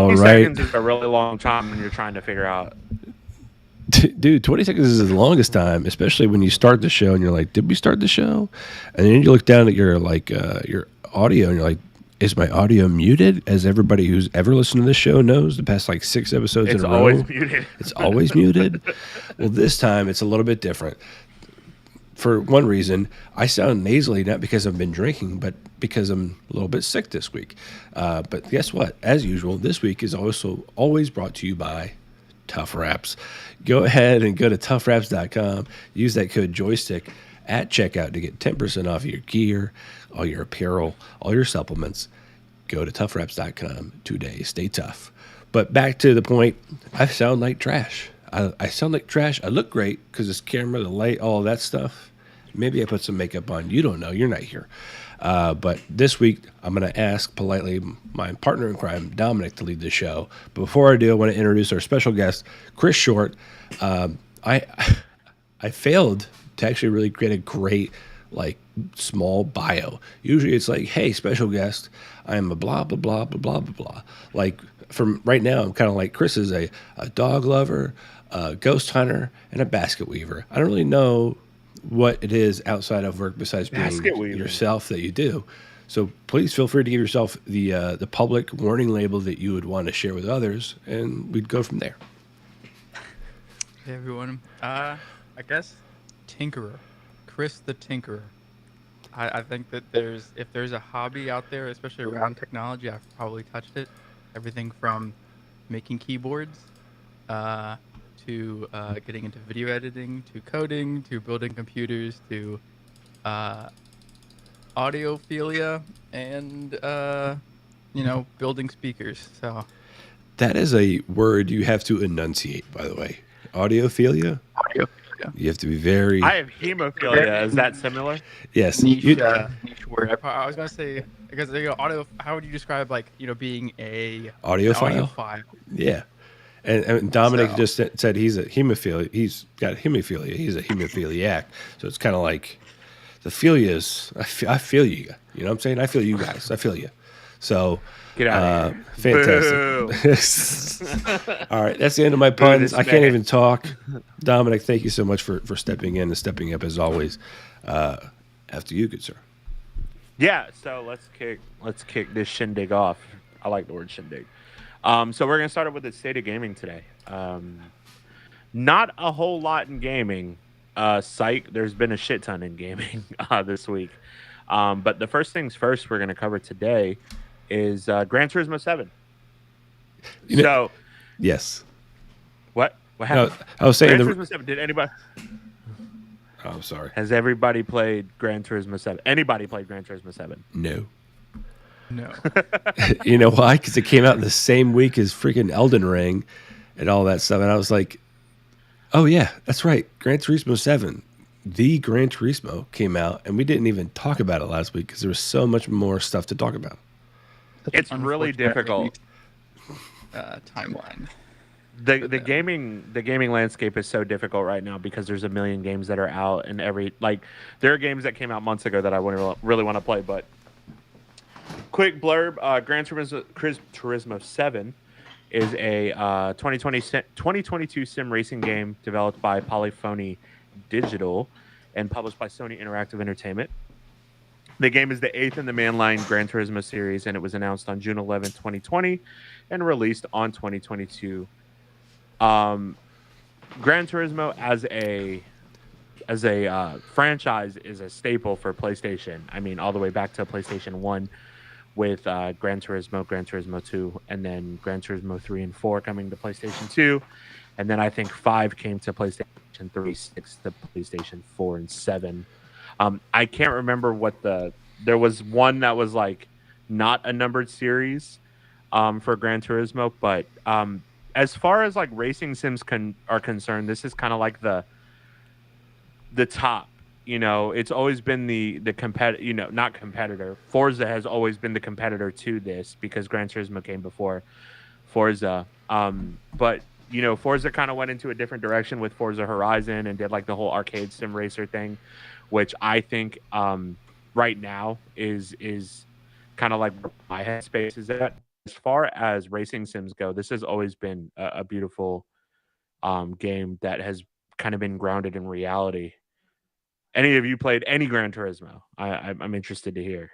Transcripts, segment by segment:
All 20 right. seconds is a really long time when you're trying to figure out. Dude, 20 seconds is the longest time, especially when you start the show and you're like, did we start the show? And then you look down at your your audio and you're like, is my audio muted? As everybody who's ever listened to this show knows, the past like 6 episodes It's in a row, always muted. it's always muted. Well, this time it's a little bit different. For one reason, I sound nasally, not because I've been drinking, but because I'm a little bit sick this week. But guess what? As usual, this week is also always brought to you by Tough Wraps. Go ahead and go to toughwraps.com. Use that code joystick at checkout to get 10% off your gear, all your apparel, all your supplements. Go to toughwraps.com today. Stay tough. But back to the point, I sound like trash. I sound like trash. I look great because this camera, the light, all of that stuff. Maybe I put some makeup on. You don't know. You're not here. But this week, I'm going to ask politely my partner in crime, Dominic, to lead the show. But before I do, I want to introduce our special guest, Chris Short. I failed to actually really create a great, like, small bio. Usually it's like, hey, special guest, I am a blah, blah, blah, blah, blah, blah, blah. Like, from right now, I'm kind of like, Chris is a dog lover, a ghost hunter, and a basket weaver. I don't really know what it is outside of work besides being yourself that you do. So please feel free to give yourself the public warning label that you would want to share with others, and we'd go from there. Hey everyone, I guess Tinkerer, Chris the Tinkerer. I think that if there's a hobby out there, especially around technology, I've probably touched it. Everything from making keyboards, to getting into video editing, to coding, to building computers, to audiophilia, and building speakers. So that is a word you have to enunciate, by the way. Audiophilia? Audiophilia. You have to be very... I have hemophilia. Is that similar? Yes. Niche word. I was going to say, because audio, how would you describe, being a... Audiophile? Yeah. And Dominic just said he's a hemophilia. He's got hemophilia. He's a hemophiliac. So it's kind of like the philia is, I feel you. You know what I'm saying? I feel you guys. I feel you. So... Get out of here. Fantastic. All right, that's the end of my puns. I can't even talk. Dominic, thank you so much for stepping in and stepping up as always. After you, good sir. Yeah, so let's kick this shindig off. I like the word shindig. So we're gonna start off with the state of gaming today. Not a whole lot in gaming. Psych. There's been a shit ton in gaming this week. But the first things first, we're gonna cover today is Gran Turismo 7. Yes. What happened? No, I was saying Gran Turismo 7. Did anybody? Oh, I'm sorry. Has everybody played Gran Turismo 7? Anybody played Gran Turismo 7? No. You know why? Because it came out the same week as freaking Elden Ring and all that stuff, and I was like, oh yeah, that's right. Gran Turismo 7. The Gran Turismo came out, and we didn't even talk about it last week because there was so much more stuff to talk about. It's really difficult. Timeline. The gaming landscape is so difficult right now because there's a million games that are out, and there are games that came out months ago that I wouldn't really want to play. But quick blurb: Gran Turismo 7 is a 2022 sim racing game developed by Polyphony Digital and published by Sony Interactive Entertainment. The game is the 8th in the mainline Gran Turismo series, and it was announced on June 11, 2020, and released on 2022. Gran Turismo as a franchise is a staple for PlayStation. I mean, all the way back to PlayStation 1 with Gran Turismo 2, and then Gran Turismo 3 and 4 coming to PlayStation 2, and then I think 5 came to PlayStation 3, 6 to PlayStation 4, and 7. I can't remember there was one that was like not a numbered series for Gran Turismo, but as far as like racing sims are concerned, this is kind of like the top. It's always been the competitor. Not competitor. Forza has always been the competitor to this because Gran Turismo came before Forza. But Forza kind of went into a different direction with Forza Horizon and did like the whole arcade sim racer thing, which I think right now is kind of like where my headspace is at. as far as racing sims go, this has always been a beautiful game that has kind of been grounded in reality. Any of you played any Gran Turismo? I'm interested to hear.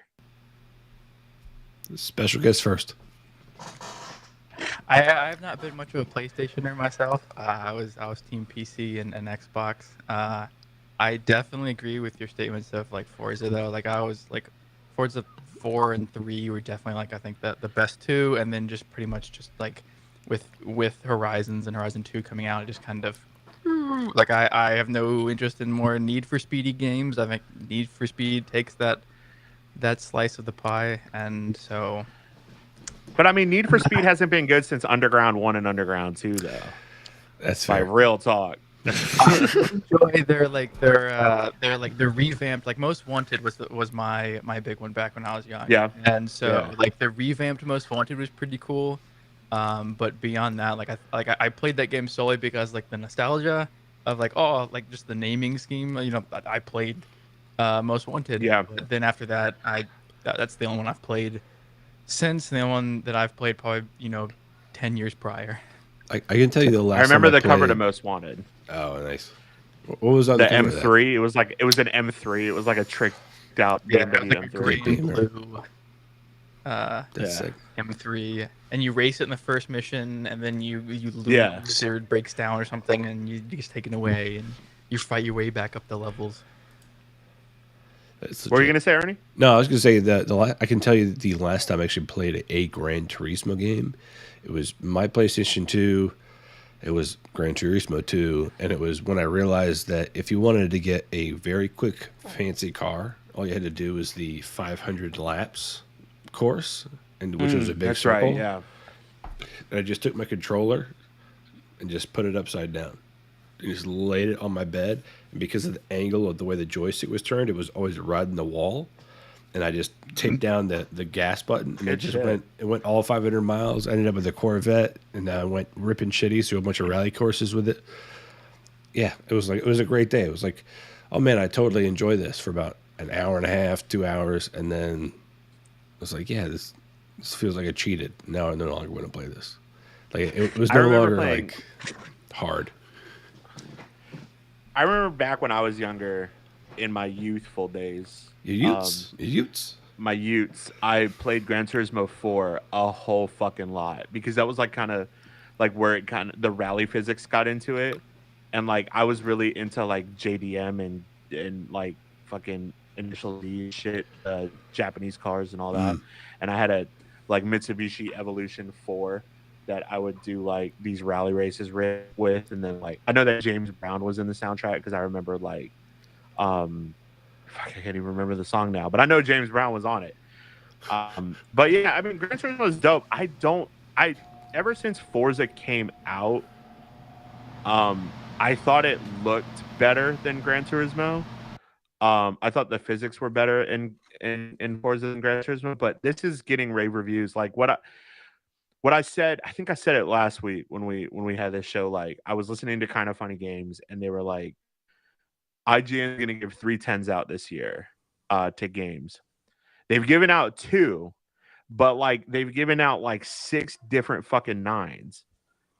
Special guest first. I have not been much of a PlayStationer myself. I was Team PC and Xbox. I definitely agree with your statements of like Forza though. Like I was like Forza 4 and 3 were definitely like I think the best two, and then just pretty much just like with Horizons and Horizon 2 coming out, it just kind of like I have no interest in more Need for Speedy games. I think Need for Speed takes that slice of the pie, and so. But I mean, Need for Speed hasn't been good since Underground 1 and Underground 2, though. That's fair. Like real talk. I enjoy their revamped, like Most Wanted was my big one back when I was young. Yeah. And so like the revamped Most Wanted was pretty cool. But beyond that, I played that game solely because like the nostalgia of like just the naming scheme. You know, I played Most Wanted. Yeah. But then after that, that's the only one I've played since, and the only one that I've played probably 10 years prior. I can tell you the last. I remember time the cover to played... Most Wanted. Oh, nice. What was on the cover M3? It was an M3. It was like a tricked out BMW M3. Green, blue, That's sick. M3, and you race it in the first mission, and then you lose or it breaks down or something, and you just taken away, and you fight your way back up the levels. What were you gonna say, Ernie? No, I was gonna say that I can tell you the last time I actually played a Gran Turismo game, it was my PlayStation 2. It was Gran Turismo 2, and it was when I realized that if you wanted to get a very quick, fancy car, all you had to do was the 500 laps course, and which was a big circle. Right, yeah. And I just took my controller and just put it upside down. I just laid it on my bed, and because of the angle of the way the joystick was turned, it was always riding the wall. And I just taped down the gas button, and it went all 500 miles. I ended up with a Corvette, and I went ripping shitties through a bunch of rally courses with it. Yeah, it was a great day. It was like, oh man, I totally enjoy this for about an hour and a half, 2 hours, and then I was like, yeah, this feels like I cheated. Now I no longer want to play this. Like it was no longer like hard. I remember back when I was younger, in my youthful days. Your Utes. My Utes. I played Gran Turismo 4 a whole fucking lot because that was like kind of like where it the rally physics got into it, and like I was really into like JDM and like fucking Initial D shit, Japanese cars and all that, and I had a like Mitsubishi Evolution 4 that I would do like these rally races with, and then like I know that James Brown was in the soundtrack because I remember like I can't even remember the song now, but I know James Brown was on it. But yeah, I mean Gran Turismo is dope. I ever since Forza came out, I thought it looked better than Gran Turismo. I thought the physics were better in Forza than Gran Turismo, but this is getting rave reviews. Like what I said, I think I said it last week when we had this show. Like I was listening to Kind of Funny Games, and they were like, IGN is going to give 3 10s out this year to games. They've given out 2, but like they've given out like 6 different fucking 9s,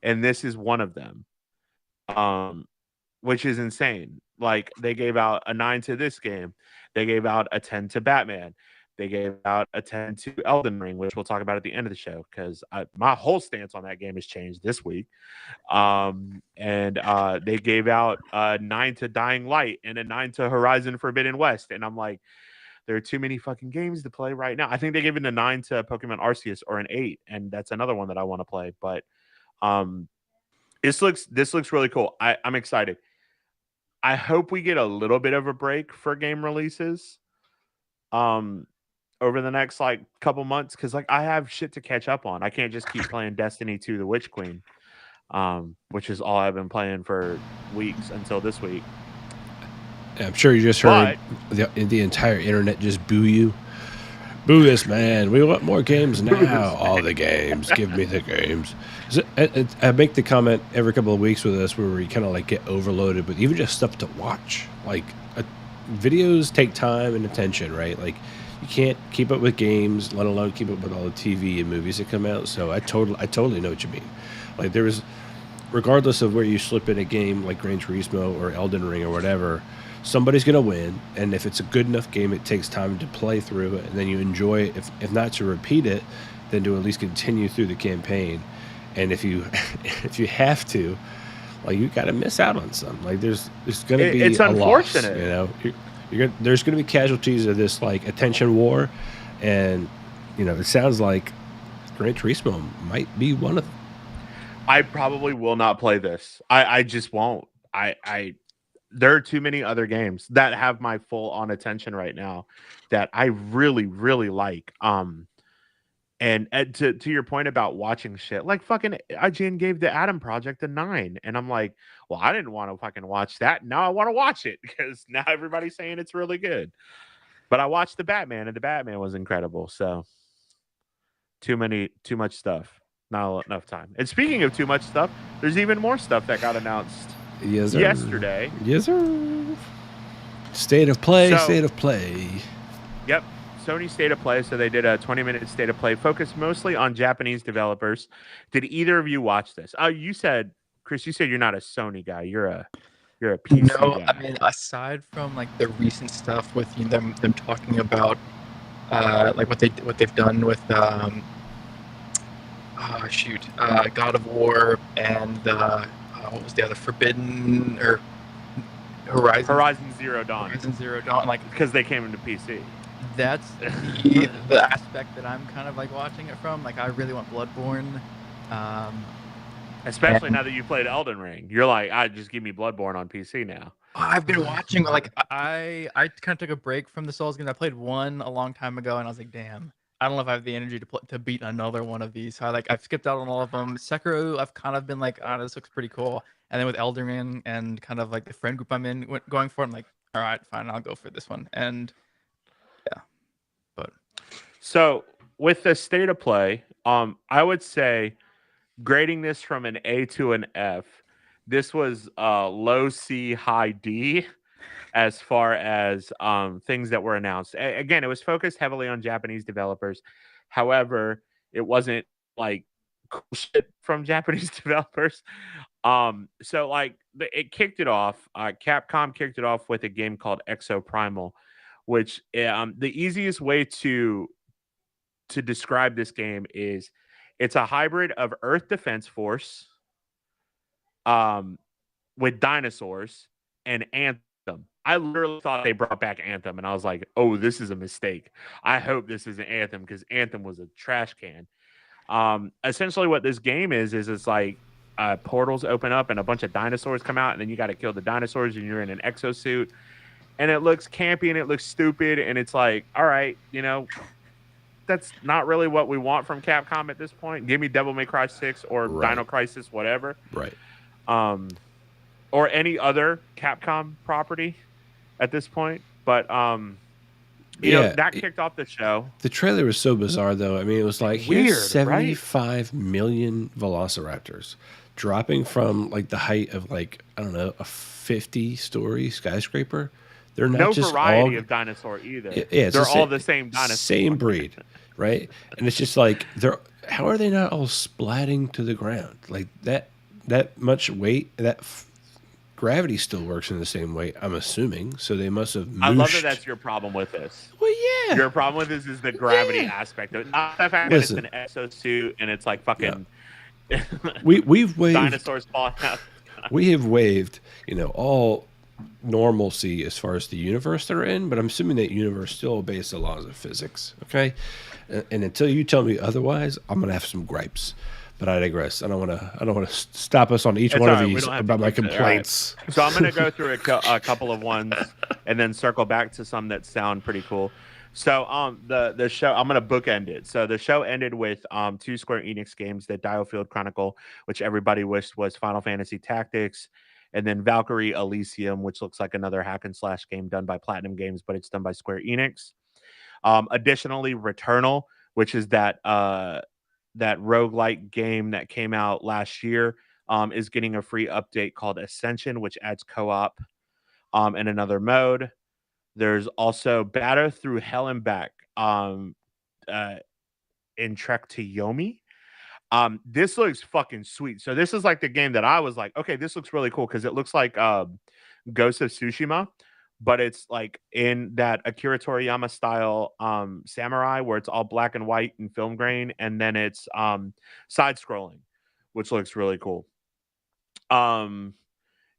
and this is one of them, which is insane. Like they gave out a 9 to this game, they gave out a 10 to Batman, they gave out a 10 to Elden Ring, which we'll talk about at the end of the show because my whole stance on that game has changed this week. And they gave out a 9 to Dying Light and a 9 to Horizon Forbidden West. And I'm like, there are too many fucking games to play right now. I think they gave it a 9 to Pokemon Arceus or an 8, and that's another one that I want to play. But this looks really cool. I'm excited. I hope we get a little bit of a break for game releases. Over the next like couple months, because like I have shit to catch up on. I can't just keep playing Destiny 2 The Witch Queen, which is all I've been playing for weeks until this week. I'm sure you just heard the entire internet just boo you. Boo this man. We want more games now. All the games. Give me the games. I make the comment every couple of weeks with us where we kind of like get overloaded with even just stuff to watch. Like videos take time and attention, right? Like you can't keep up with games, let alone keep up with all the TV and movies that come out. So I totally know what you mean. Like there was, regardless of where you slip in a game like Gran Turismo or Elden Ring or whatever, somebody's gonna win. And if it's a good enough game, it takes time to play through it, and then you enjoy it. If not to repeat it, then to at least continue through the campaign. And if you if you have to, like you got to miss out on some. Like there's going to be It's a loss. unfortunate. There's going to be casualties of this like attention war, and it sounds like Gran Turismo might be one of them. I probably will not play this. I just won't. I there are too many other games that have my full on attention right now that I really, really like. And to your point about watching shit, like fucking IGN gave the Adam Project a 9, and I'm like, well, I didn't want to fucking watch that. Now I want to watch it because now everybody's saying it's really good. But I watched the Batman, and the Batman was incredible. So too much stuff, not enough time. And speaking of too much stuff, there's even more stuff that got announced yesterday. Yes, sir. State of play. Yep. Sony State of Play. So they did a 20-minute State of Play focused mostly on Japanese developers. Did either of you watch this? Oh, Chris, you said you're not a Sony guy. You're a PC guy. I mean, aside from like the recent stuff with them talking about like what they've done with God of War and what was the other Forbidden or Horizon Zero Dawn, like because they came into PC. That's the aspect that I'm kind of like watching it from. Like I really want Bloodborne. Especially now that you played Elden Ring. You're like, just give me Bloodborne on PC now. I've been watching, like, I kind of took a break from the Souls games. I played one a long time ago, and I was like, damn, I don't know if I have the energy to beat another one of these. So I've skipped out on all of them. Sekiro, I've kind of been like, this looks pretty cool. And then with Elden Ring and kind of like the friend group I'm in going for it, I'm like, all right, fine, I'll go for this one. And yeah, but. So with the State of Play, I would say grading this from an A to an F, this was low C, high D as far as things that were announced. Again, it was focused heavily on Japanese developers. However, it wasn't like cool shit from Japanese developers. So like it kicked it off. Capcom kicked it off with a game called Exo Primal, which the easiest way to describe this game is it's a hybrid of Earth Defense Force with dinosaurs and Anthem. I literally thought they brought back Anthem, and I was like, oh, this is a mistake. I hope this isn't Anthem because Anthem was a trash can. Essentially what this game is it's like portals open up and a bunch of dinosaurs come out, and then you got to kill the dinosaurs, and you're in an exosuit, and it looks campy and it looks stupid, and it's like, all right, that's not really what we want from Capcom at this point. Give me Devil May Cry 6 or Dino Crisis, whatever. Right. Or any other Capcom property at this point. But, that kicked off the show. The trailer was so bizarre, though. I mean, it was like, weird, here's 75 million velociraptors dropping from, like, the height of, like, I don't know, a 50-story skyscraper. They're not no just variety of dinosaur either. Yeah, they're all the same dinosaur. Same breed, right? And it's just like, how are they not all splatting to the ground? Like, that much weight, gravity still works in the same way, I'm assuming. So they must have mooshed. I love that that's your problem with this. Well, yeah. Your problem with this is the gravity aspect of it. Not the fact that it's an exosuit and it's like fucking... Yeah. We've waived... dinosaurs falling out. We have waived, all normalcy as far as the universe they're in, but I'm assuming that universe still obeys the laws of physics, okay? And until you tell me otherwise, I'm gonna have some gripes. But I digress. I don't want to stop us on each one of these about my complaints. Right. So I'm gonna go through a couple of ones and then circle back to some that sound pretty cool. So the show, I'm gonna bookend it. So the show ended with 2 Square Enix games, the Diofield Chronicle, which everybody wished was Final Fantasy Tactics, and then Valkyrie Elysium, which looks like another hack and slash game done by Platinum Games, but it's done by Square Enix. Additionally, Returnal, which is that roguelike game that came out last year, is getting a free update called Ascension, which adds co-op in another mode. There's also Battle Through Hell and Back, uh, in Trek to Yomi. This looks fucking sweet. So this is like the game that I was like, okay, this looks really cool because it looks like Ghost of Tsushima, but it's like in that Akira Toriyama style samurai where it's all black and white and film grain, and then it's side scrolling, which looks really cool.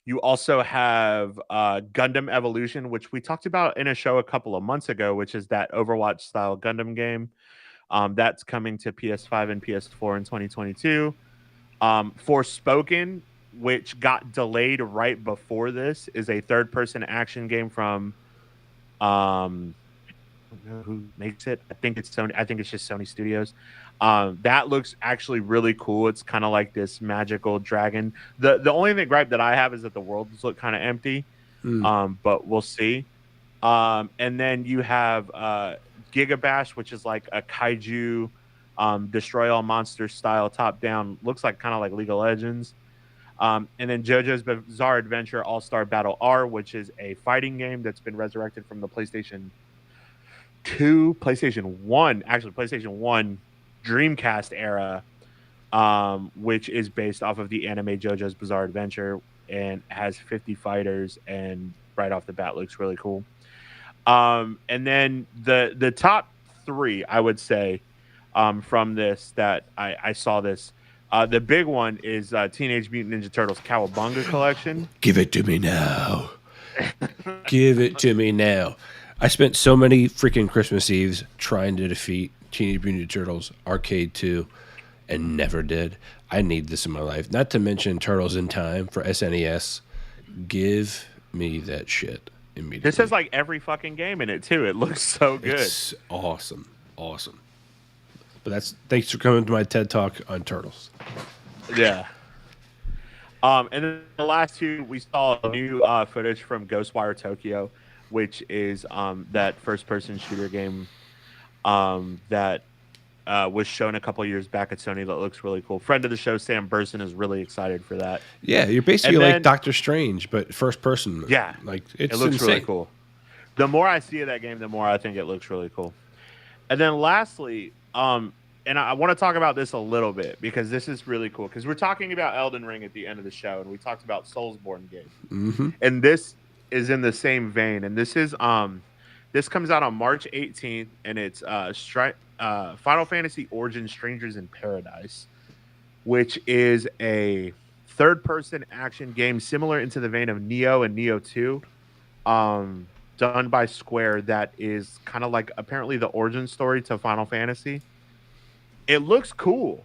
You also have Gundam Evolution, which we talked about in a show a couple of months ago, which is that Overwatch style Gundam game. That's coming to PS5 and PS4 in 2022. Forspoken, which got delayed right before this, is a third-person action game from I don't know who makes it. I think it's Sony. I think it's just Sony Studios. That looks actually really cool. It's kind of like this magical dragon. The only thing gripe that I have is that the worlds look kind of empty. But we'll see. And then you have Gigabash, which is like a kaiju destroy all monsters style top down. Looks like kind of like League of Legends. And then JoJo's Bizarre Adventure All-Star Battle R, which is a fighting game that's been resurrected from the PlayStation 1 Dreamcast era, which is based off of the anime JoJo's Bizarre Adventure and has 50 fighters, and right off the bat looks really cool. And then the top three, I would say, from this that I saw this. The big one is Teenage Mutant Ninja Turtles Cowabunga Collection. Give it to me now. Give it to me now. I spent so many freaking Christmas Eves trying to defeat Teenage Mutant Ninja Turtles Arcade 2 and never did. I need this in my life. Not to mention Turtles in Time for SNES. Give me that shit immediately. This has like every fucking game in it too. It looks so good. It's awesome. But thanks for coming to my TED Talk on Turtles. Yeah. And then the last two, we saw new footage from Ghostwire Tokyo, which is that first-person shooter game that was shown a couple years back at Sony that looks really cool. Friend of the show, Sam Burson, is really excited for that. Yeah, you're basically like Doctor Strange, but first person. Yeah. Like it looks really cool. The more I see of that game, the more I think it looks really cool. And then lastly, and I want to talk about this a little bit because this is really cool because we're talking about Elden Ring at the end of the show, and we talked about Soulsborne games. Mm-hmm. And this is in the same vein, and this is this comes out on March 18th, and it's Final Fantasy Origin Strangers in Paradise, which is a third-person action game similar into the vein of Neo and Neo 2, done by Square. That is kind of like apparently the origin story to Final Fantasy. It looks cool.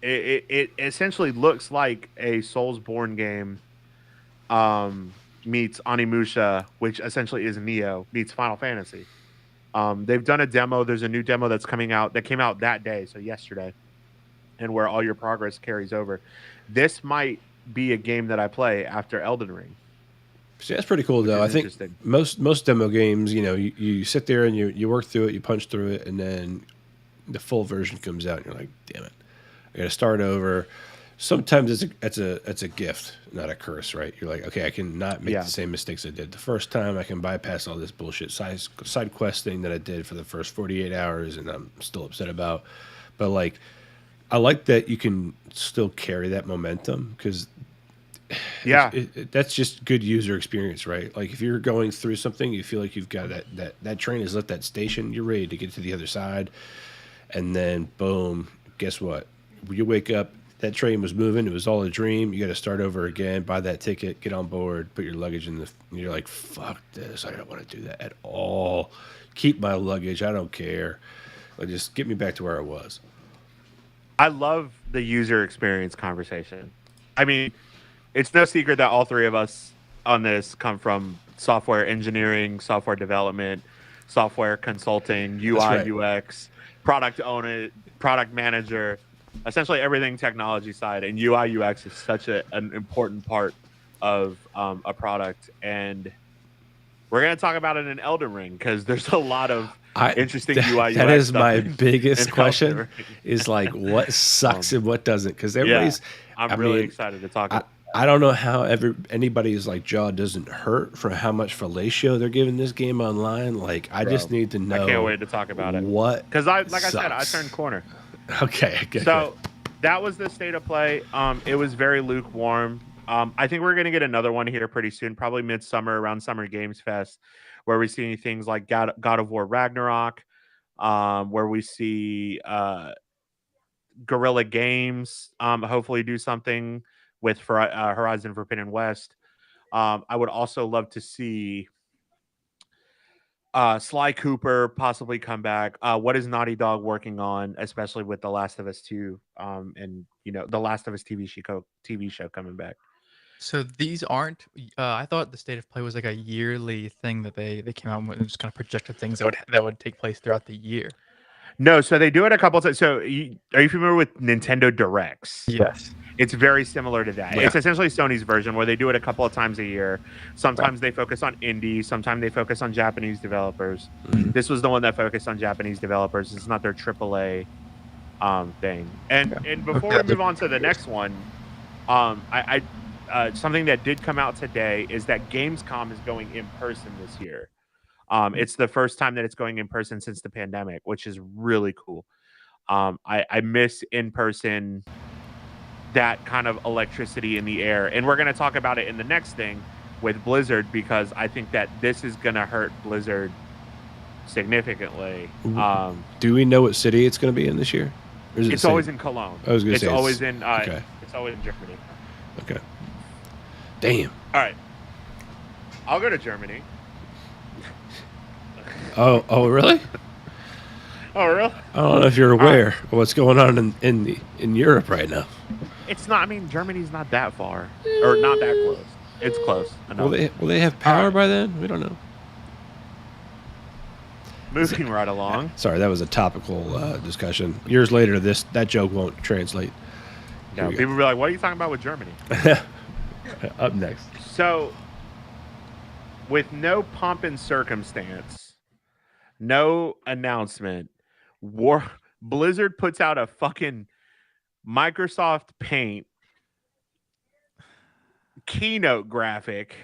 It essentially looks like a Soulsborne game meets Onimusha, which essentially is Neo, meets Final Fantasy. They've done a demo. There's a new demo that's coming out that came out that day, so yesterday, and where all your progress carries over. This might be a game that I play after Elden Ring. See, that's pretty cool, though. I think most demo games, you sit there and you work through it, you punch through it, and then the full version comes out, and you're like, damn it, I got to start over. Sometimes it's a gift, not a curse, right? You're like, okay, I can not make the same mistakes I did the first time. I can bypass all this bullshit side quest thing that I did for the first 48 hours, and I'm still upset about. But like, I like that you can still carry that momentum because that's just good user experience, right? Like if you're going through something, you feel like you've got that train has left that station, you're ready to get to the other side. And then, boom, guess what? You wake up, that train was moving. It was all a dream. You got to start over again, buy that ticket, get on board, put your luggage in and you're like, fuck this. I don't want to do that at all. Keep my luggage. I don't care. Just get me back to where I was. I love the user experience conversation. I mean, it's no secret that all three of us on this come from software engineering, software development, software consulting, UI, UX, product owner, product manager, essentially everything technology side. And UI UX is such an important part of a product. And we're going to talk about it in Elden Ring because there's a lot of interesting UI UX. That is my biggest question is like what sucks and what doesn't. Because everybody's... I'm really excited to talk about it. I don't know how anybody's like jaw doesn't hurt for how much fellatio they're giving this game online. Like, I Bro, just need to know. I can't wait to talk about it. What? Because like I said, I sucks. turned corner. Okay. So that was the state of play. It was very lukewarm. I think we're gonna get another one here pretty soon, probably midsummer around Summer Games Fest, where we see things like God of War Ragnarok, where we see Guerrilla Games hopefully do something with Horizon Forbidden West. I would also love to see Sly Cooper possibly come back. What is Naughty Dog working on, especially with The Last of Us 2 and The Last of Us TV show coming back? So these aren't. I thought the state of play was like a yearly thing that they came out with and just kind of projected things that would take place throughout the year. No, so they do it a couple of times. So are you familiar with Nintendo Directs? Yes. It's very similar to that. Yeah. It's essentially Sony's version where they do it a couple of times a year. Sometimes they focus on indies. Sometimes they focus on Japanese developers. Mhm. This was the one that focused on Japanese developers. It's not their AAA thing. And before we move on to the next one, I something that did come out today is that Gamescom is going in person this year. It's the first time that it's going in person since the pandemic, which is really cool. I miss in person, that kind of electricity in the air. And we're going to talk about it in the next thing with Blizzard, because I think that this is going to hurt Blizzard significantly. Do we know what city it's going to be in this year? Or is it It's the same? always in Cologne. I was going to It's say always in okay. It's always in Germany. Okay. Damn. All right. I'll go to Germany. Oh, really? Oh, really? I don't know if you're aware of what's going on in Europe right now. It's not. I mean, Germany's not that far, or not that close. It's close enough. Will they have power by then? We don't know. Moving right along. Sorry, that was a topical discussion. Years later, that joke won't translate. Yeah, people will be like, "What are you talking about with Germany?" Up next. So, with no pomp and circumstance, no announcement, Blizzard puts out a fucking Microsoft Paint keynote graphic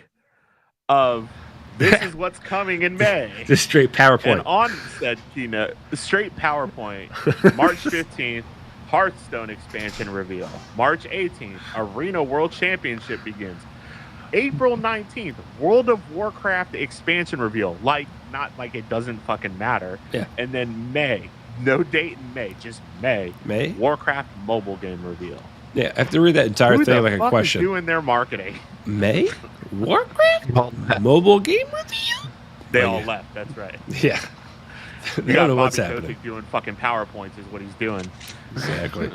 of this is what's coming in May. Just straight PowerPoint. And on said keynote, straight PowerPoint, March 15th, Hearthstone expansion reveal. March 18th, Arena World Championship begins. April 19th, World of Warcraft expansion reveal. Not like it doesn't fucking matter. Yeah. And then May, no date in May, just May. May? Warcraft mobile game reveal. Yeah, I have to read that entire Who thing the like a fuck question. is doing their marketing? May? Warcraft? Mobile game reveal? They Oh, all yeah. left. That's right. Yeah. You They got don't know what's Bobby happening. Kotick doing fucking PowerPoints is what he's doing. Exactly.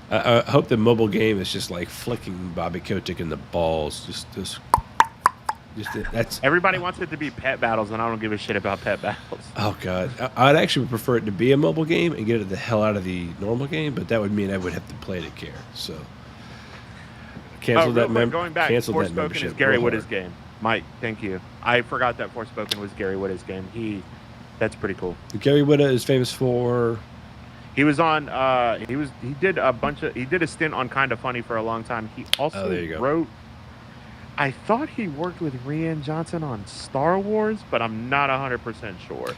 I hope the mobile game is just like flicking Bobby Kotick in the balls. Just that's. Everybody wants it to be pet battles, and I don't give a shit about pet battles. Oh god, I'd actually prefer it to be a mobile game and get it the hell out of the normal game, but that would mean I would have to play to care. So cancel that Real quick, going back, cancel that Forspoken membership. is Gary real Whitta's hard. game. Mike, thank you. I forgot that Forspoken was Gary Whitta's game. That's pretty cool. Gary Whitta is famous for. He was on. He did a stint on Kind of Funny for a long time. He also there you go. wrote. I thought he worked with Rian Johnson on Star Wars, but I'm not 100% sure.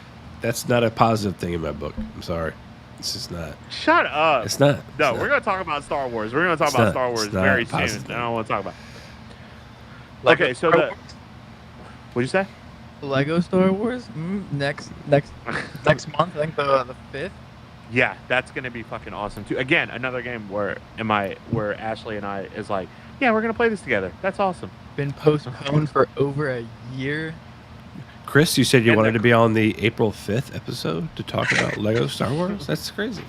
That's not a positive thing in my book. I'm sorry. It's just not. Shut up. It's not. No, It's we're not. going to talk about Star Wars. We're going to talk It's about not- Star it's Wars not very a soon. positive I don't want to talk about. Lego Okay, so Star what'd you say? Lego Star Wars next month. I think the 5th. Yeah, that's gonna be fucking awesome too. Again, another game where Ashley and I is like, yeah, we're gonna play this together. That's awesome. Been postponed for over a year. Chris, you said you And wanted the- to be on the April 5th episode to talk about Lego Star Wars? That's crazy.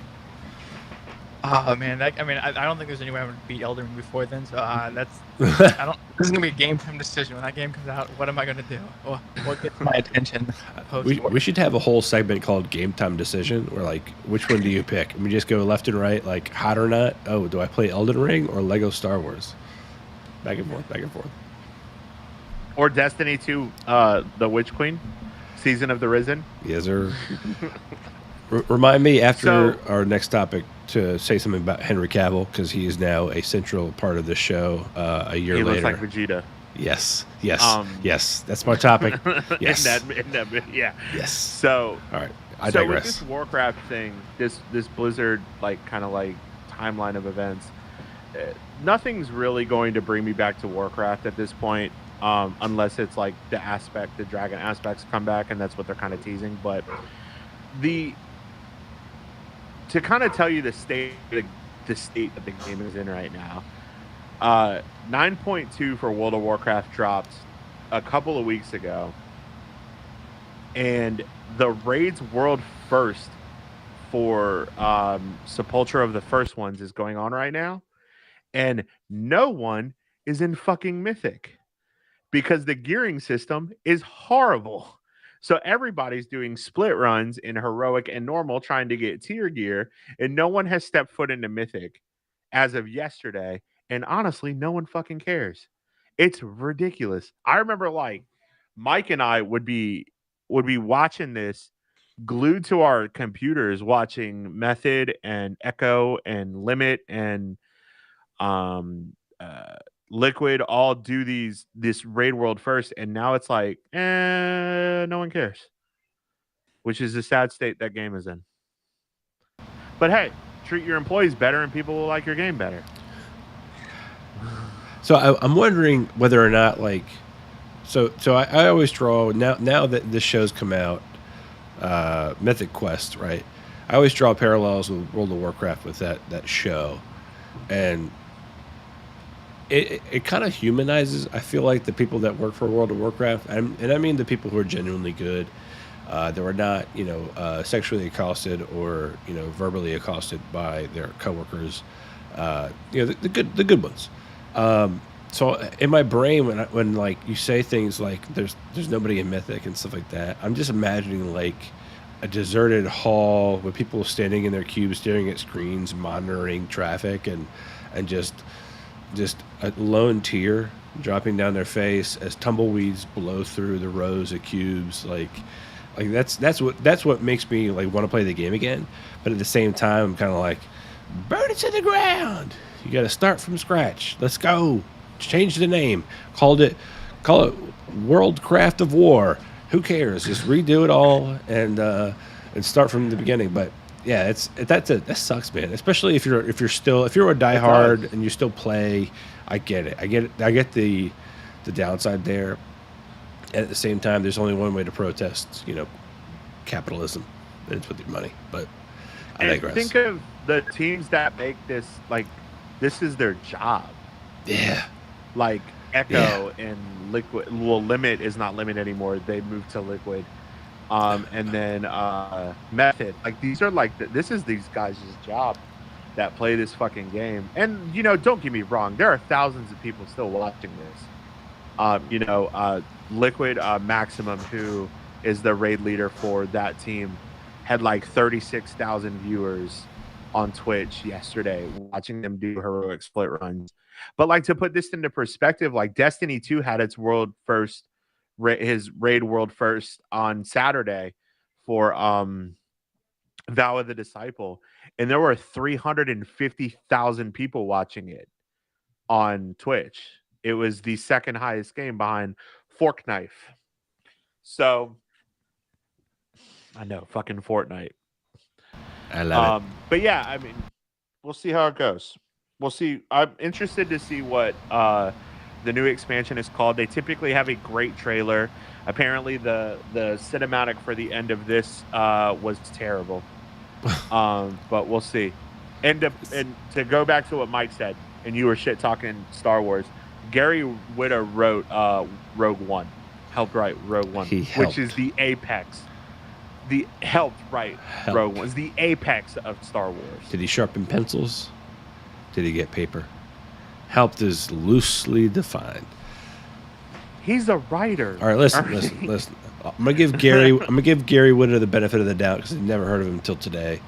Oh man, I don't think there's any way I'm gonna beat Elden before then. So that's This is gonna be a game time decision when that game comes out. What am I gonna do? What gets my attention? We should have a whole segment called Game Time Decision, where like, which one do you pick? And we just go left and right, like hot or not. Oh, do I play Elden Ring or Lego Star Wars? Back and forth, back and forth. Or Destiny 2, the Witch Queen, Season of the Risen. Yes, sir. Remind me after So- our next topic to say something about Henry Cavill because he is now a central part of the show. A year He later, looks like Vegeta. yes, yes, that's my topic. Yes, Yeah. yes. So, All right, I so digress. with this Warcraft thing, this Blizzard like kind of like timeline of events, nothing's really going to bring me back to Warcraft at this point, unless it's like the dragon aspects come back, and that's what they're kind of teasing. But to kind of tell you the state that the game is in right now, 9.2 for World of Warcraft dropped a couple of weeks ago, and the raids world first for Sepultura of the First Ones is going on right now, and no one is in fucking Mythic because the gearing system is horrible. So everybody's doing split runs in heroic and normal trying to get tier gear, and no one has stepped foot into Mythic as of yesterday. And honestly, no one fucking cares. It's ridiculous. I remember like Mike and I would be watching this glued to our computers, watching Method and Echo and Limit and Liquid all do this raid world first, and now it's like, no one cares, which is the sad state that game is in. But hey, treat your employees better, and people will like your game better. So I'm wondering whether or not like, so I always draw now that this show's come out, Mythic Quest, right? I always draw parallels with World of Warcraft with that show, and it kind of humanizes, I feel like, the people that work for World of Warcraft, and I mean the people who are genuinely good, that were not, sexually accosted or, verbally accosted by their coworkers, the good ones. So in my brain, when like you say things like there's nobody in Mythic and stuff like that, I'm just imagining like a deserted hall with people standing in their cubes, staring at screens, monitoring traffic, and just a lone tear dropping down their face as tumbleweeds blow through the rows of cubes. Like that's what makes me like want to play the game again. But at the same time, I'm kind of like, burn it to the ground. You got to start from scratch. Let's go. Change the name. Call it World Craft of War. Who cares? Just redo it all and start from the beginning. But yeah, that sucks, man. Especially if you're a diehard and you still play. I get it. I get the downside there. And at the same time, there's only one way to protest, capitalism, and it's with your money. But I digress. Think of the teams that make this like this is their job. Yeah. Like Echo and Liquid. Well, Limit is not Limit anymore. They moved to Liquid. And then Method. Like these are like this is these guys' job that play this fucking game. And don't get me wrong, there are thousands of people still watching this. Liquid Maximum, who is the raid leader for that team, had like 36,000 viewers on Twitch yesterday watching them do heroic split runs. But like, to put this into perspective, like Destiny 2 had its his raid world first on Saturday for Vow of the Disciple, and there were 350,000 people watching it on Twitch. It was the second highest game behind Fork Knife. So I know, fucking Fortnite. I love it. But yeah, I mean, we'll see how it goes. We'll see. I'm interested to see what the new expansion is called. They typically have a great trailer. Apparently, the cinematic for the end of this was terrible. But we'll see. And to go back to what Mike said, and you were shit talking Star Wars, Gary Whitta wrote Rogue One, helped write Rogue One, which is the apex. Rogue One is the apex of Star Wars. Did he sharpen pencils? Did he get paper? Helped is loosely defined. He's a writer. All right, listen. I'm gonna give Gary Whitta the benefit of the doubt because I've never heard of him until today.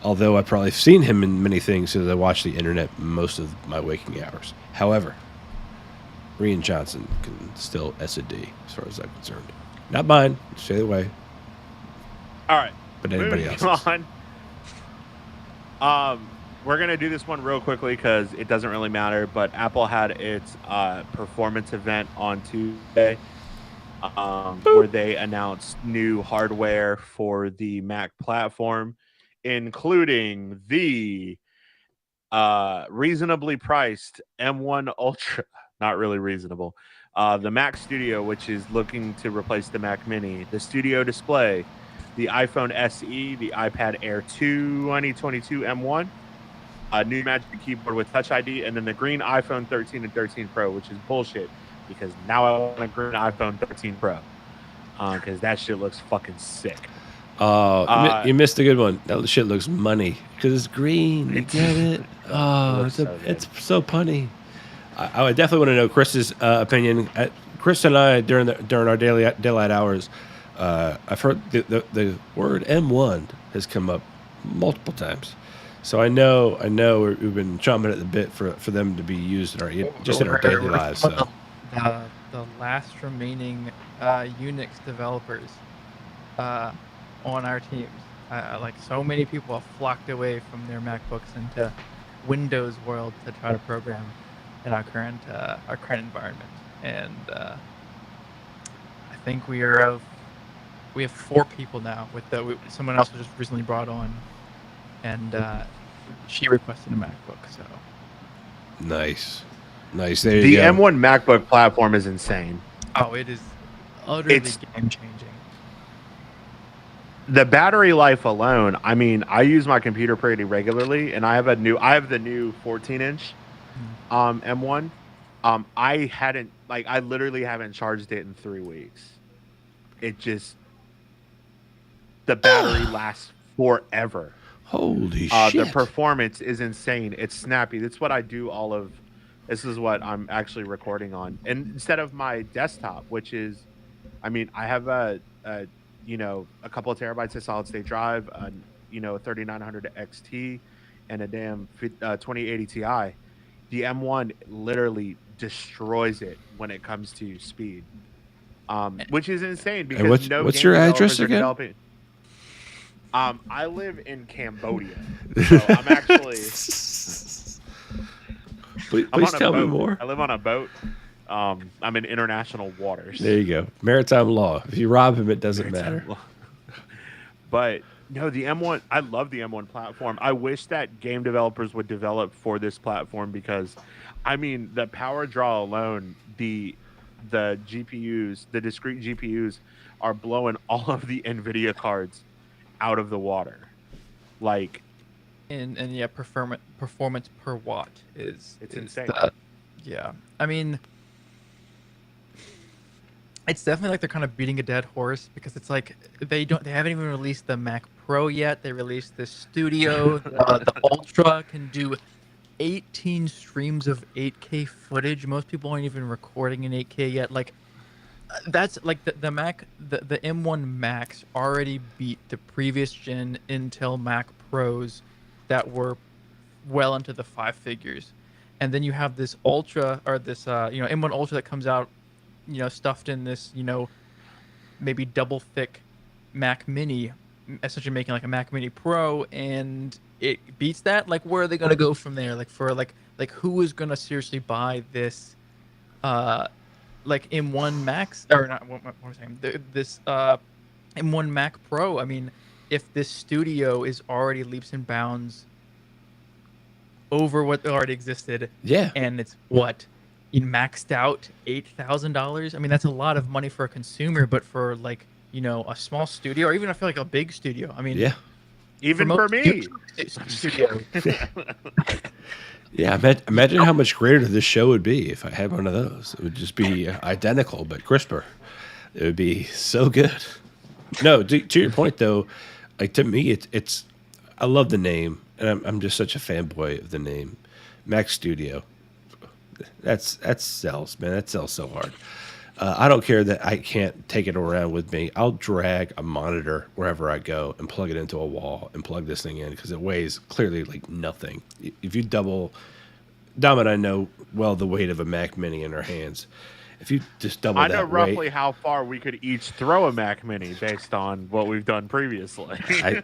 Although I've probably seen him in many things because I watch the internet most of my waking hours. However, Rian Johnson can still S&D as far as I'm concerned. Not mine. Stay the way. All right. But anybody else? we're gonna do this one real quickly because it doesn't really matter. But Apple had its performance event on Tuesday, where they announced new hardware for the Mac platform, including the reasonably priced M1 Ultra. Not really reasonable. The Mac Studio, which is looking to replace the Mac Mini, the Studio Display, the iPhone SE, the iPad Air 2 2022 M1, a new Magic Keyboard with Touch ID, and then the green iPhone 13 and 13 Pro, which is bullshit because now I want a green iPhone 13 Pro because that shit looks fucking sick. Oh, you missed a good one. That shit looks money because it's green. You get it? Oh, it's so punny. I would definitely want to know Chris's opinion. Chris and I, during our daylight hours, I've heard the word M1 has come up multiple times. So I know we've been chomping at the bit for them to be used in our daily lives. So. The last remaining Unix developers on our teams. Like so many people have flocked away from their MacBooks into Windows world to try to program in our current environment, and I think we have 4 people now. Someone else was just recently brought on, and she requested a MacBook. So nice. There you the go. M1 MacBook platform is insane. Oh, it is utterly game changing. The battery life alone. I mean, I use my computer pretty regularly, and I have the new 14-inch M1. I literally haven't charged it in 3 weeks. The battery lasts forever. Holy shit. The performance is insane. It's snappy. That's what I do this is what I'm actually recording on. And instead of my desktop, which is, I mean, I have a couple of terabytes of solid state drive, a 3900 XT, and a damn 2080 Ti. The M1 literally destroys it when it comes to speed, which is insane because what's your address again? I live in Cambodia, so I'm actually. Please tell me more. I live on a boat. I'm in international waters. There you go. Maritime law. If you rob him, it doesn't matter. But no, the M1. I love the M1 platform. I wish that game developers would develop for this platform because, I mean, the power draw alone, the GPUs, the discrete GPUs, are blowing all of the NVIDIA cards out of the water. Like, and yeah, performance per watt is insane. Yeah, I mean, it's definitely like they're kind of beating a dead horse because it's like they haven't even released the Mac Pro yet. They released the Studio. The Ultra can do 18 streams of 8K footage. Most people aren't even recording in 8K yet. Like, that's like the Mac, the M1 Max already beat the previous gen Intel Mac Pros that were well into the 5 figures. And then you have this Ultra, or this M1 Ultra that comes out, stuffed in this, maybe double thick Mac Mini, essentially making like a Mac Mini Pro, and it beats that. Like, where are they gonna go from there? Like, for like who is gonna seriously buy this like M1 Max, or not, what am I saying? This M1 Mac Pro. I mean, if this Studio is already leaps and bounds over what already existed, yeah, and it's maxed out $8,000. I mean, that's a lot of money for a consumer, but for like a small studio, or even I feel like a big studio. I mean, yeah, even for me, studio. Yeah, imagine how much greater this show would be if I had one of those. It would just be identical but crisper. It would be so good. No, to your point though, like to me, it's I love the name, and I'm just such a fanboy of the name, Mac Studio. That sells, man. That sells so hard. I don't care that I can't take it around with me. I'll drag a monitor wherever I go and plug it into a wall and plug this thing in because it weighs clearly like nothing. If you Dom and I know well the weight of a Mac Mini in our hands, if you just double I know that roughly weight, how far we could each throw a Mac Mini based on what we've done previously. I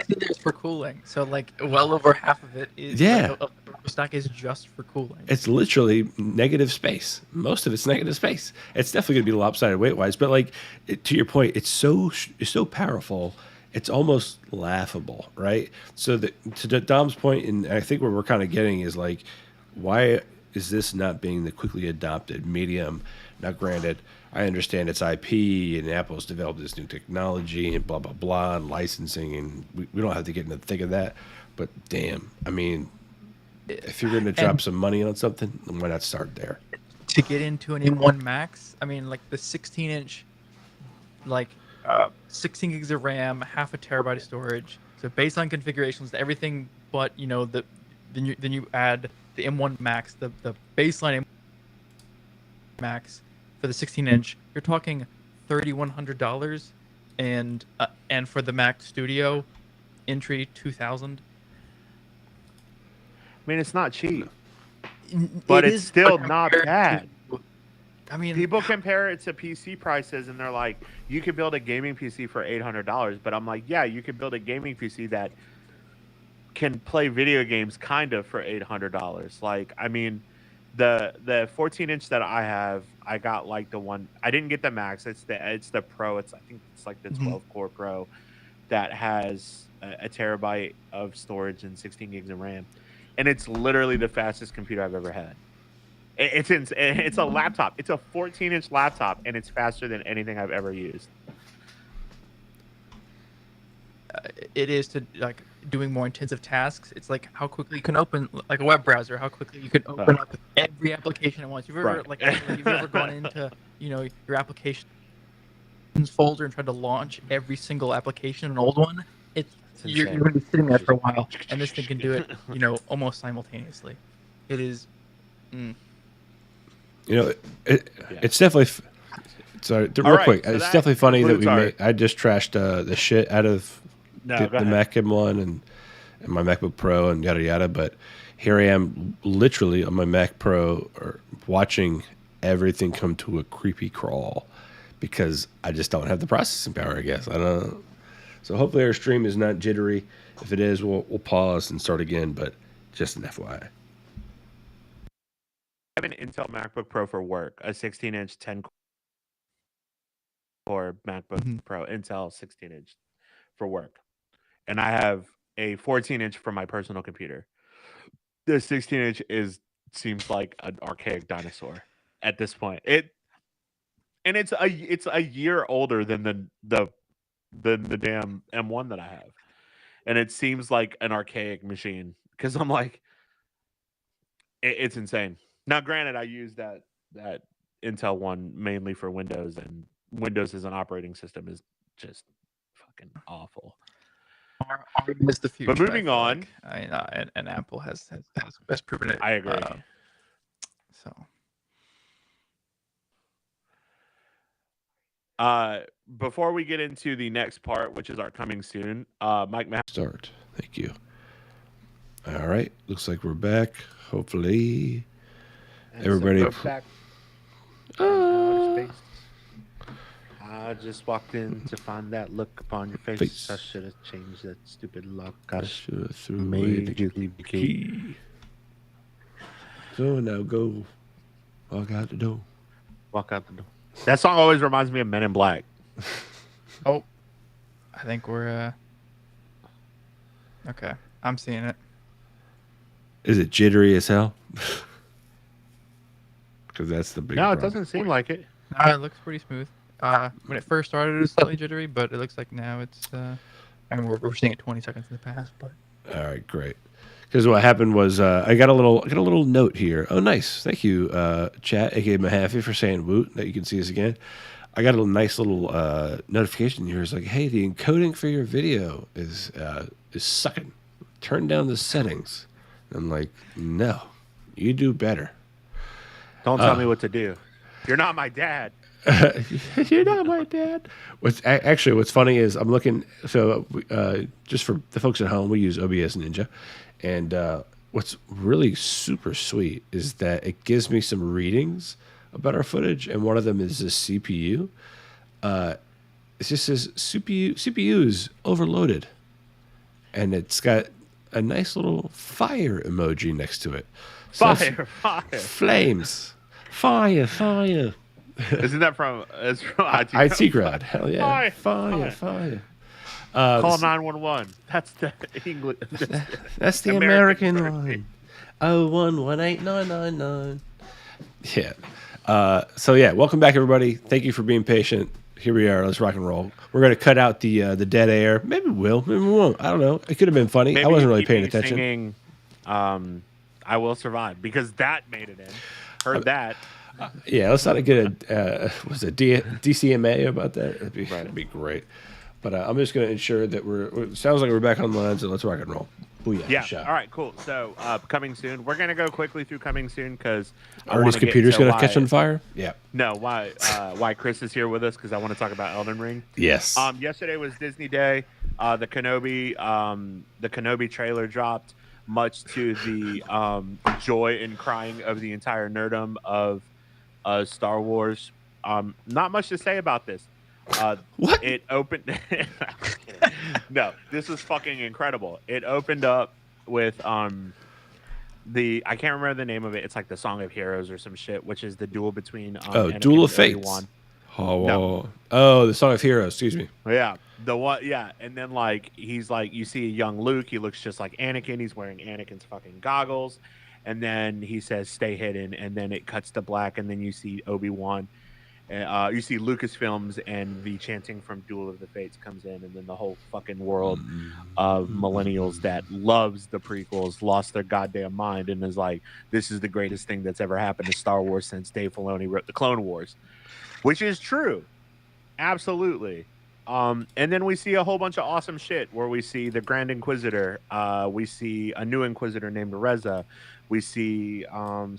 There's for cooling, so like well over half of it is yeah. like a stack is just for cooling. It's literally negative space. Most of it's negative space. It's definitely going to be lopsided weight wise, but like to your point, it's so powerful. It's almost laughable, right? So that to Dom's point, and I think where we're kind of getting is like, why is this not being the quickly adopted medium? Now, granted, I understand it's IP and Apple's developed this new technology and blah blah blah and licensing, and we don't have to get into the thick of that. But damn, I mean, if you're going to drop some money on something, then why not start there? To get into an M1 Max, I mean, like the 16-inch, like 16 gigs of RAM, half a terabyte of storage. So baseline configurations, everything, but you know then you add the M1 Max, the baseline M1 Max for the 16-inch. You're talking $3,100, and for the Mac Studio entry $2,000. I mean, it's not cheap, but it's still not bad. I mean, people compare it to PC prices, and they're like, "You could build a gaming PC for $800." But I'm like, "Yeah, you could build a gaming PC that can play video games kind of for $800." Like, I mean, the 14-inch that I have, I got like the one. I didn't get the Max. It's the Pro. I think it's like the 12-core Pro that has a terabyte of storage and 16 gigs of RAM, and it's literally the fastest computer I've ever had. It's a laptop. It's a 14-inch laptop, and it's faster than anything I've ever used. It is to like doing more intensive tasks. It's like how quickly you can open like a web browser, how quickly you can open up every application at once. You've ever you've ever gone into your applications folder and tried to launch every single application, an old one? You're going to be sitting there for a while, and this thing can do it almost simultaneously. It is. It's definitely. Sorry, real quick. So it's definitely funny that I just trashed the shit out of the Mac M1 and my MacBook Pro and yada yada. But here I am, literally on my Mac Pro, watching everything come to a creepy crawl because I just don't have the processing power. I guess I don't know. So hopefully our stream is not jittery. If it is, we'll pause and start again. But just an FYI. I have an Intel MacBook Pro for work, a 16-inch 10-core MacBook Pro, Intel 16-inch for work. And I have a 14-inch for my personal computer. The 16-inch seems like an archaic dinosaur at this point. It's a year older than the damn M1 that I have. And it seems like an archaic machine because I'm like, it's insane. Now, granted, I use that Intel one mainly for Windows, and Windows as an operating system is just fucking awful. ARM is the future. But moving on, and Apple has proven it. I agree. Before we get into the next part, which is our coming soon, Mike Matt. Start. Thank you. All right. Looks like we're back. Hopefully. Everybody. Back. I just walked in to find that look upon your face. I should have changed that stupid lock. I should have threw away the key. So now go. Walk out the door. Walk out the door. That song always reminds me of Men in Black. Oh, I think we're okay. I'm seeing it. Is it jittery as hell? Because that's the big problem. It doesn't seem like it. No, it looks pretty smooth. When it first started, it was slightly jittery, but it looks like now it's. I mean, we're seeing it 20 seconds in the past, but. All right, great. Because what happened was I got a little note here. Oh, nice. Thank you, chat, aka Mahaffey, for saying woot that you can see us again. I got a nice little notification here. It's like, hey, the encoding for your video is sucking. Turn down the settings. And I'm like, no, you do better. Don't tell me what to do. You're not my dad. You're not my dad. What's funny is I'm looking. So just for the folks at home, we use OBS Ninja, and what's really super sweet is that it gives me some readings about our footage, and one of them is this CPU. It just says CPU is overloaded, and it's got a nice little fire emoji next to it. So that's Fire. flames, fire. Isn't that from? It's from IT crowd, hell yeah, Fire. fire. Call 911. That's the English. That's the American line. 0118999. Yeah. So yeah, welcome back everybody. Thank you for being patient. Here we are. Let's rock and roll. We're gonna cut out the dead air. Maybe we will. Maybe we won't. I don't know. It could have been funny. Maybe I wasn't really keep paying me attention. Singing, I Will Survive, because that made it in. Heard that. Yeah, let's not get a was it DCMA about that? That'd be great. But I'm just going to ensure that it sounds like we're back on the line, so let's rock and roll. Booyah, Yeah. shot. All right. Cool. So coming soon. We're gonna go quickly through coming soon because Artie's computer's going to catch on fire? Yeah. No, why Chris is here with us, because I want to talk about Elden Ring. Yes. Yesterday was Disney Day. The Kenobi trailer dropped, much to the joy and crying of the entire nerdom of Star Wars. Not much to say about this. What? It opened. No, this was fucking incredible. It opened up with I can't remember the name of it. It's like the Song of Heroes or some shit, which is the duel between Anakin Duel of and Fates. Obi-Wan. Oh, the Song of Heroes. Excuse me. Yeah, the what? Yeah, and then like he's like, you see a young Luke. He looks just like Anakin. He's wearing Anakin's fucking goggles, and then he says, "Stay hidden," and then it cuts to black, and then you see Obi-Wan. You see Lucasfilms, and the chanting from Duel of the Fates comes in, and then the whole fucking world of millennials that loves the prequels lost their goddamn mind and is like, this is the greatest thing that's ever happened to Star Wars since Dave Filoni wrote the Clone Wars, which is true. Absolutely. And then we see a whole bunch of awesome shit where we see the Grand Inquisitor. We see a new Inquisitor named Reza. We see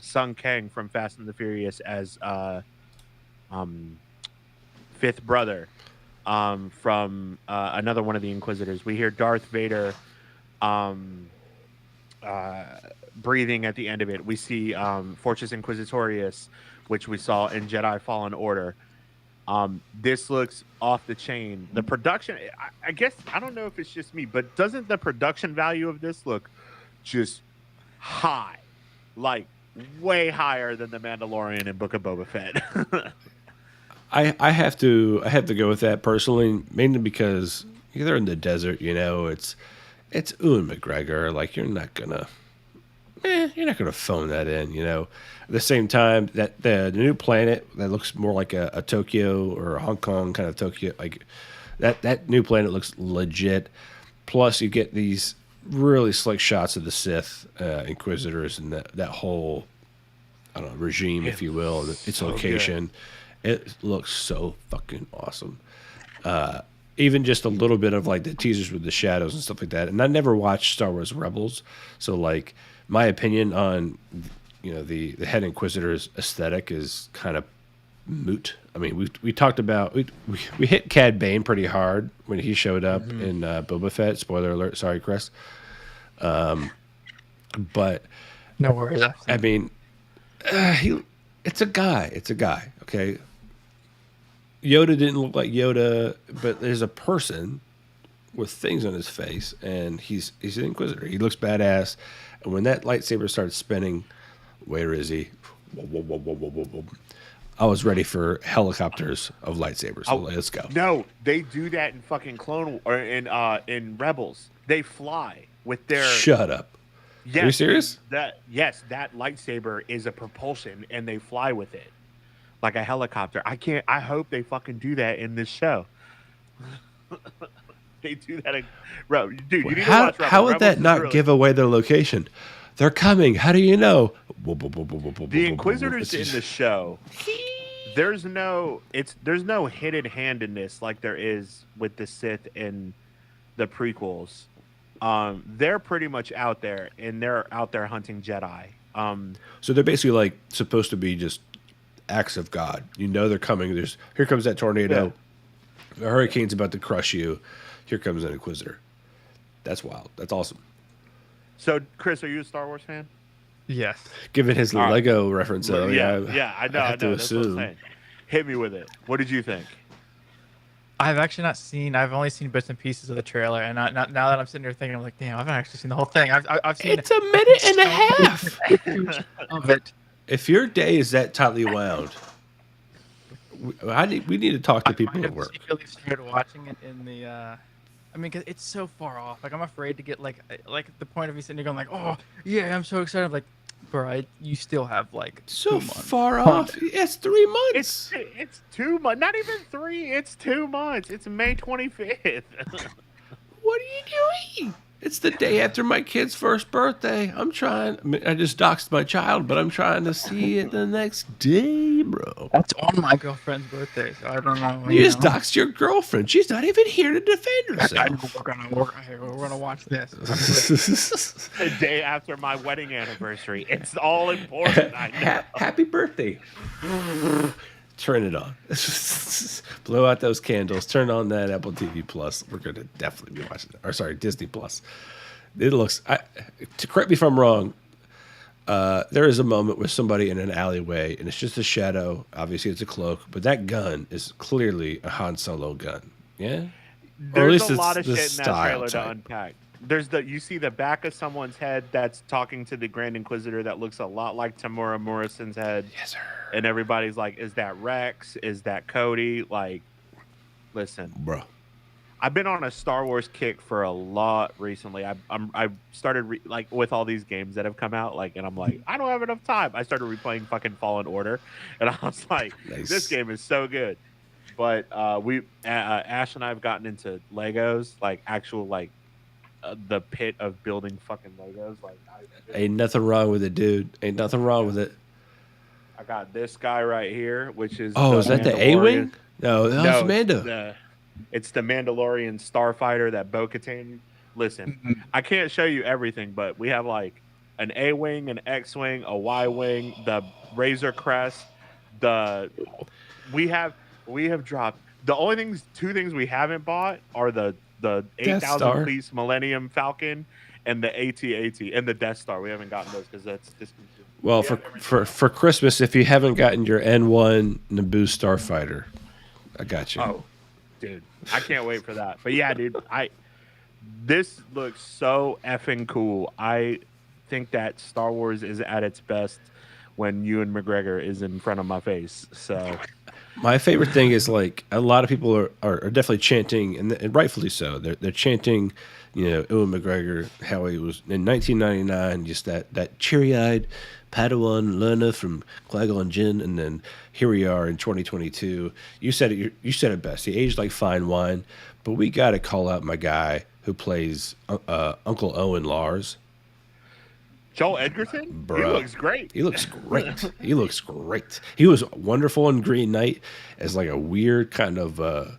Sung Kang from Fast and the Furious as fifth brother from another one of the Inquisitors. We hear Darth Vader breathing at the end of it. We see Fortress Inquisitorius, which we saw in Jedi Fallen Order. This looks off the chain. The production, I guess, I don't know if it's just me, but doesn't the production value of this look just high? Like, way higher than The Mandalorian and Book of Boba Fett. I have to go with that personally, mainly because they're in the desert. You know, it's Ewan McGregor. Like you're not gonna phone that in. You know, at the same time that the new planet that looks more like a Tokyo or a Hong Kong kind of Tokyo, like that new planet looks legit. Plus, you get these really slick shots of the Sith Inquisitors and that whole regime, if you will, its so location. Good. It looks so fucking awesome. Even just a little bit of like the teasers with the shadows and stuff like that. And I never watched Star Wars Rebels, so like my opinion on the Head Inquisitor's aesthetic is kind of moot. I mean, we talked about we hit Cad Bane pretty hard when he showed up in Boba Fett. Spoiler alert. Sorry, Chris. But no worries. I mean, it's a guy. It's a guy. Okay. Yoda didn't look like Yoda, but there's a person with things on his face, and he's an Inquisitor. He looks badass. And when that lightsaber started spinning, where is he? I was ready for helicopters of lightsabers. So let's go. No, they do that in fucking in Rebels. They fly with their. Shut up. Yes, are you serious? That lightsaber is a propulsion, and they fly with it like a helicopter. I hope they fucking do that in this show. They do that dude. You need to watch Rebels. How would that not give away their location? They're coming. How do you know? The Inquisitors in the show. There's no hidden hand in this like there is with the Sith in the prequels. They're pretty much out there, and they're out there hunting Jedi. So they're basically like supposed to be just acts of God. You know they're coming. Here comes that tornado. Yeah. The hurricane's about to crush you. Here comes an Inquisitor. That's wild. That's awesome. So, Chris, are you a Star Wars fan? Yes. Given his All right. Lego reference, though, Yeah, I know. I have to That's what I'm assume. saying. Hit me with it. What did you think? I've actually not seen. I've only seen bits and pieces of the trailer, and now that I'm sitting here thinking, I'm like, damn, I haven't actually seen the whole thing. I've seen. It's a minute and a half. of it. If your day is that tightly wound, we need to talk to I people might at have work. secretly started watching it in the. I mean, 'cause it's so far off. Like I'm afraid to get like the point of me sitting here going like, oh yeah, I'm so excited. I'm like, bro, you still have like So 2 months. far off. It's 3 months. It's 2 months. Not even 3. It's 2 months. It's May 25th. What are you doing? It's the day after my kid's first birthday. I'm trying. I just doxed my child, but I'm trying to see it the next day, bro. That's on my girlfriend's birthday, so I don't know. You just doxed your girlfriend. She's not even here to defend herself. We're gonna watch this. The day after my wedding anniversary. It's all important. I know. Happy birthday. Turn it on. Blow out those candles. Turn on that Apple TV Plus. We're going to definitely be watching it. Or sorry, Disney Plus. It looks, to correct me if I'm wrong, there is a moment with somebody in an alleyway, and it's just a shadow. Obviously, it's a cloak, but that gun is clearly a Han Solo gun. Yeah? Or at There's least a it's lot of the shit in that style trailer to type. unpack. You see the back of someone's head that's talking to the Grand Inquisitor that looks a lot like Tamura Morrison's head. Yes, sir. And everybody's like, is that Rex? Is that Cody? Like, listen, Bro. I've been on a Star Wars kick for a lot recently. I started like with all these games that have come out, like, and I'm like, I don't have enough time. I started replaying fucking Fallen Order, and I was like, Nice. this game is so good. But Ash and I have gotten into Legos, like actual like the pit of building fucking Legos. Like, Ain't nothing wrong with it, dude. Ain't nothing wrong with it. I got this guy right here, which is Oh, is that the A-Wing? No, that was Mando. It's the Mandalorian starfighter that Bo-Katan. Listen, I can't show you everything, but we have like an A-Wing, an X-Wing, a Y-Wing, the Razor Crest. We have dropped the only two things we haven't bought are the 8,000 piece Millennium Falcon and the AT-AT and the Death Star. We haven't gotten those because that's discontinued. Well, for Christmas, if you haven't gotten your N1 Naboo Starfighter, I got you. Oh, dude, I can't wait for that. But yeah, dude, this looks so effing cool. I think that Star Wars is at its best when Ewan McGregor is in front of my face. So my favorite thing is like a lot of people are definitely chanting, and rightfully so. They're chanting, Ewan McGregor, how he was in 1999, just that cheery-eyed Padawan learner from Qui-Gon Jinn, and then here we are in 2022. You said it best. He aged like fine wine, but we got to call out my guy who plays Uncle Owen Lars. Joel Edgerton? Bro. He looks great. He looks great. He looks great. He was wonderful in Green Knight as like a weird kind of I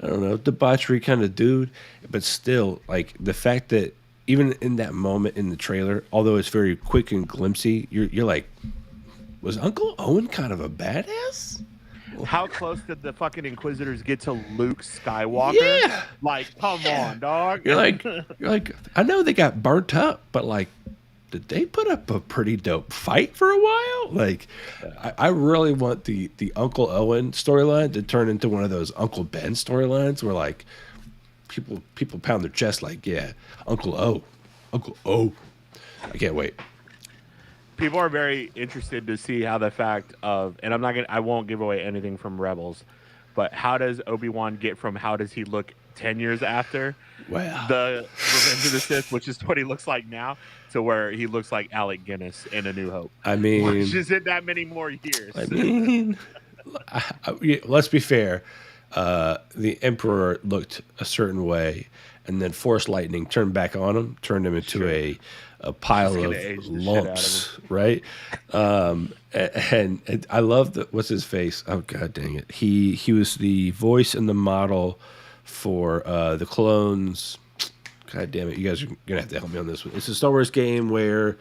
don't know, debauchery kind of dude, but still like the fact that even in that moment in the trailer, although it's very quick and glimpsy, you're like, was Uncle Owen kind of a badass? How close did the fucking Inquisitors get to Luke Skywalker? Yeah. Like, come on, dog. You're like, I know they got burnt up, but like, did they put up a pretty dope fight for a while? Like, I really want the Uncle Owen storyline to turn into one of those Uncle Ben storylines where like people pound their chest like, yeah, Uncle O. I can't wait. People are very interested to see how the fact of, and I won't give away anything from Rebels, but how does Obi-Wan get from how does he look 10 years after the Revenge of the Sith, which is what he looks like now, to where he looks like Alec Guinness in A New Hope. I mean, which isn't that many more years. I mean, let's be fair. The Emperor looked a certain way, and then Force lightning turned back on him, turned him into a pile of lumps, right? And I love what's his face? Oh god dang it! He was the voice and the model for the clones. God damn it! You guys are gonna have to help me on this one. It's a Star Wars game where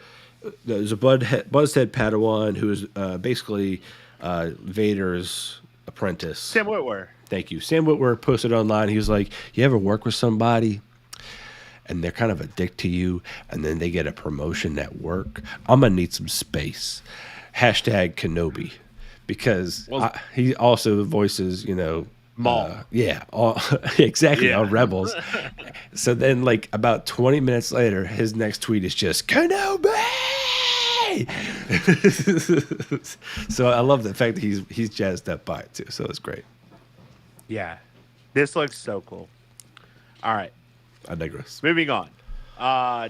there's a buzzhead Padawan who is basically Vader's apprentice. Sam Witwer. Thank you. Sam Witwer posted online. He was like, "You ever work with somebody and they're kind of a dick to you, and then they get a promotion at work, I'm gonna need some space. Hashtag Kenobi, because Well, he also voices, Maul. yeah, exactly, Yeah. on Rebels. So then, like about 20 minutes later, his next tweet is just Kenobi. So I love the fact that he's jazzed up by it too. So it's great. Yeah. This looks so cool. All right. I digress. Moving on.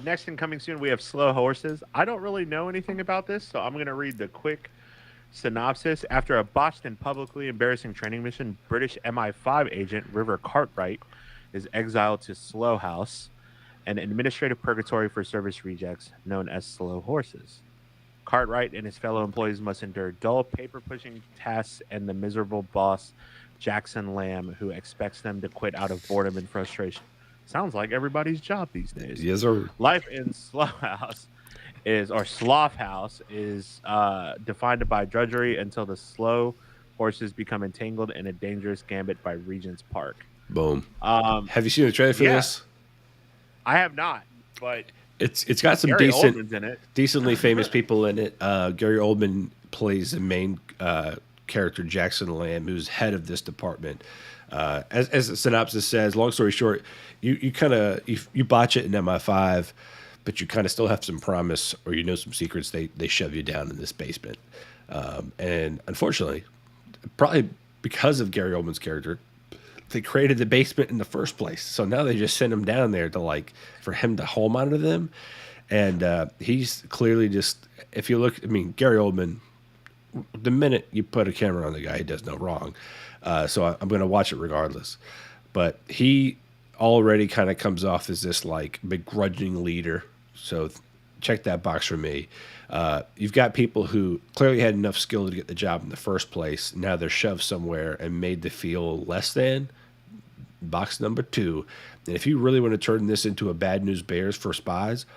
Next and coming soon, we have Slow Horses. I don't really know anything about this, so I'm going to read the quick synopsis. After a botched and publicly embarrassing training mission, British MI5 agent River Cartwright is exiled to Slow House, an administrative purgatory for service rejects known as Slow Horses. Cartwright and his fellow employees must endure dull, paper-pushing tasks and the miserable boss, Jackson Lamb, who expects them to quit out of boredom and frustration. Sounds like everybody's job these days. Yes, sir. Life in Slough House is defined by drudgery until the slow horses become entangled in a dangerous gambit by Regent's Park. Boom. Have you seen the trailer for this? I have not, but It's got some Gary Oldman's in it. decently famous people in it. Gary Oldman plays the main character, Jackson Lamb, who's head of this department. As the synopsis says, long story short, you kind of you botch it in MI5, but you kind of still have some promise or some secrets. They shove you down in this basement, and unfortunately, probably because of Gary Oldman's character, they created the basement in the first place. So now they just send him down there to for him to hole monitor them, and he's clearly just, if you look, I mean, Gary Oldman, the minute you put a camera on the guy, he does no wrong. So I'm going to watch it regardless. But he already kind of comes off as this begrudging leader. So check that box for me. You've got people who clearly had enough skill to get the job in the first place. Now they're shoved somewhere and made to feel less than. Box number 2. And if you really want to turn this into a Bad News Bears for spies,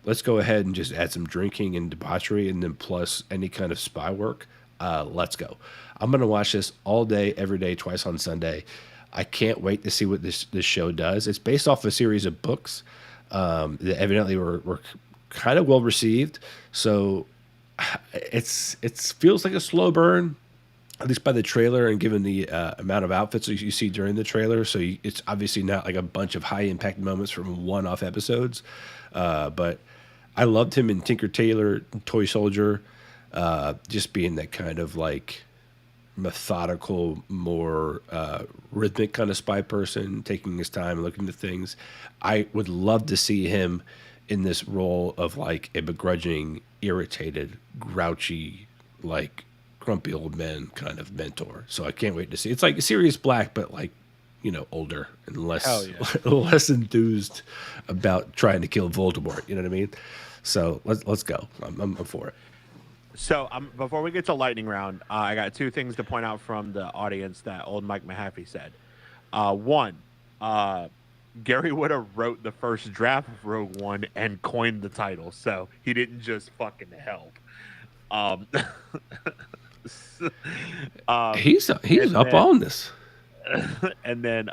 let's go ahead and just add some drinking and debauchery, and then plus any kind of spy work. Let's go. I'm going to watch this all day, every day, twice on Sunday. I can't wait to see what this show does. It's based off a series of books that evidently were kind of well received. So it feels like a slow burn, at least by the trailer and given the amount of outfits that you see during the trailer. So it's obviously not like a bunch of high impact moments from one-off episodes. But I loved him in Tinker Tailor, Toy Soldier, just being that kind of methodical, more rhythmic kind of spy person, taking his time, looking at things. I would love to see him in this role of a begrudging, irritated, grouchy, grumpy old man kind of mentor. So I can't wait to see. It's like Sirius Black, but older and less less enthused about trying to kill Voldemort. You know what I mean? So let's go. I'm for it. So before we get to lightning round, I got 2 things to point out from the audience that old Mike Mahaffey said. One, Gary Whitta wrote the first draft of Rogue One and coined the title, so he didn't just fucking help. He's up on this. And then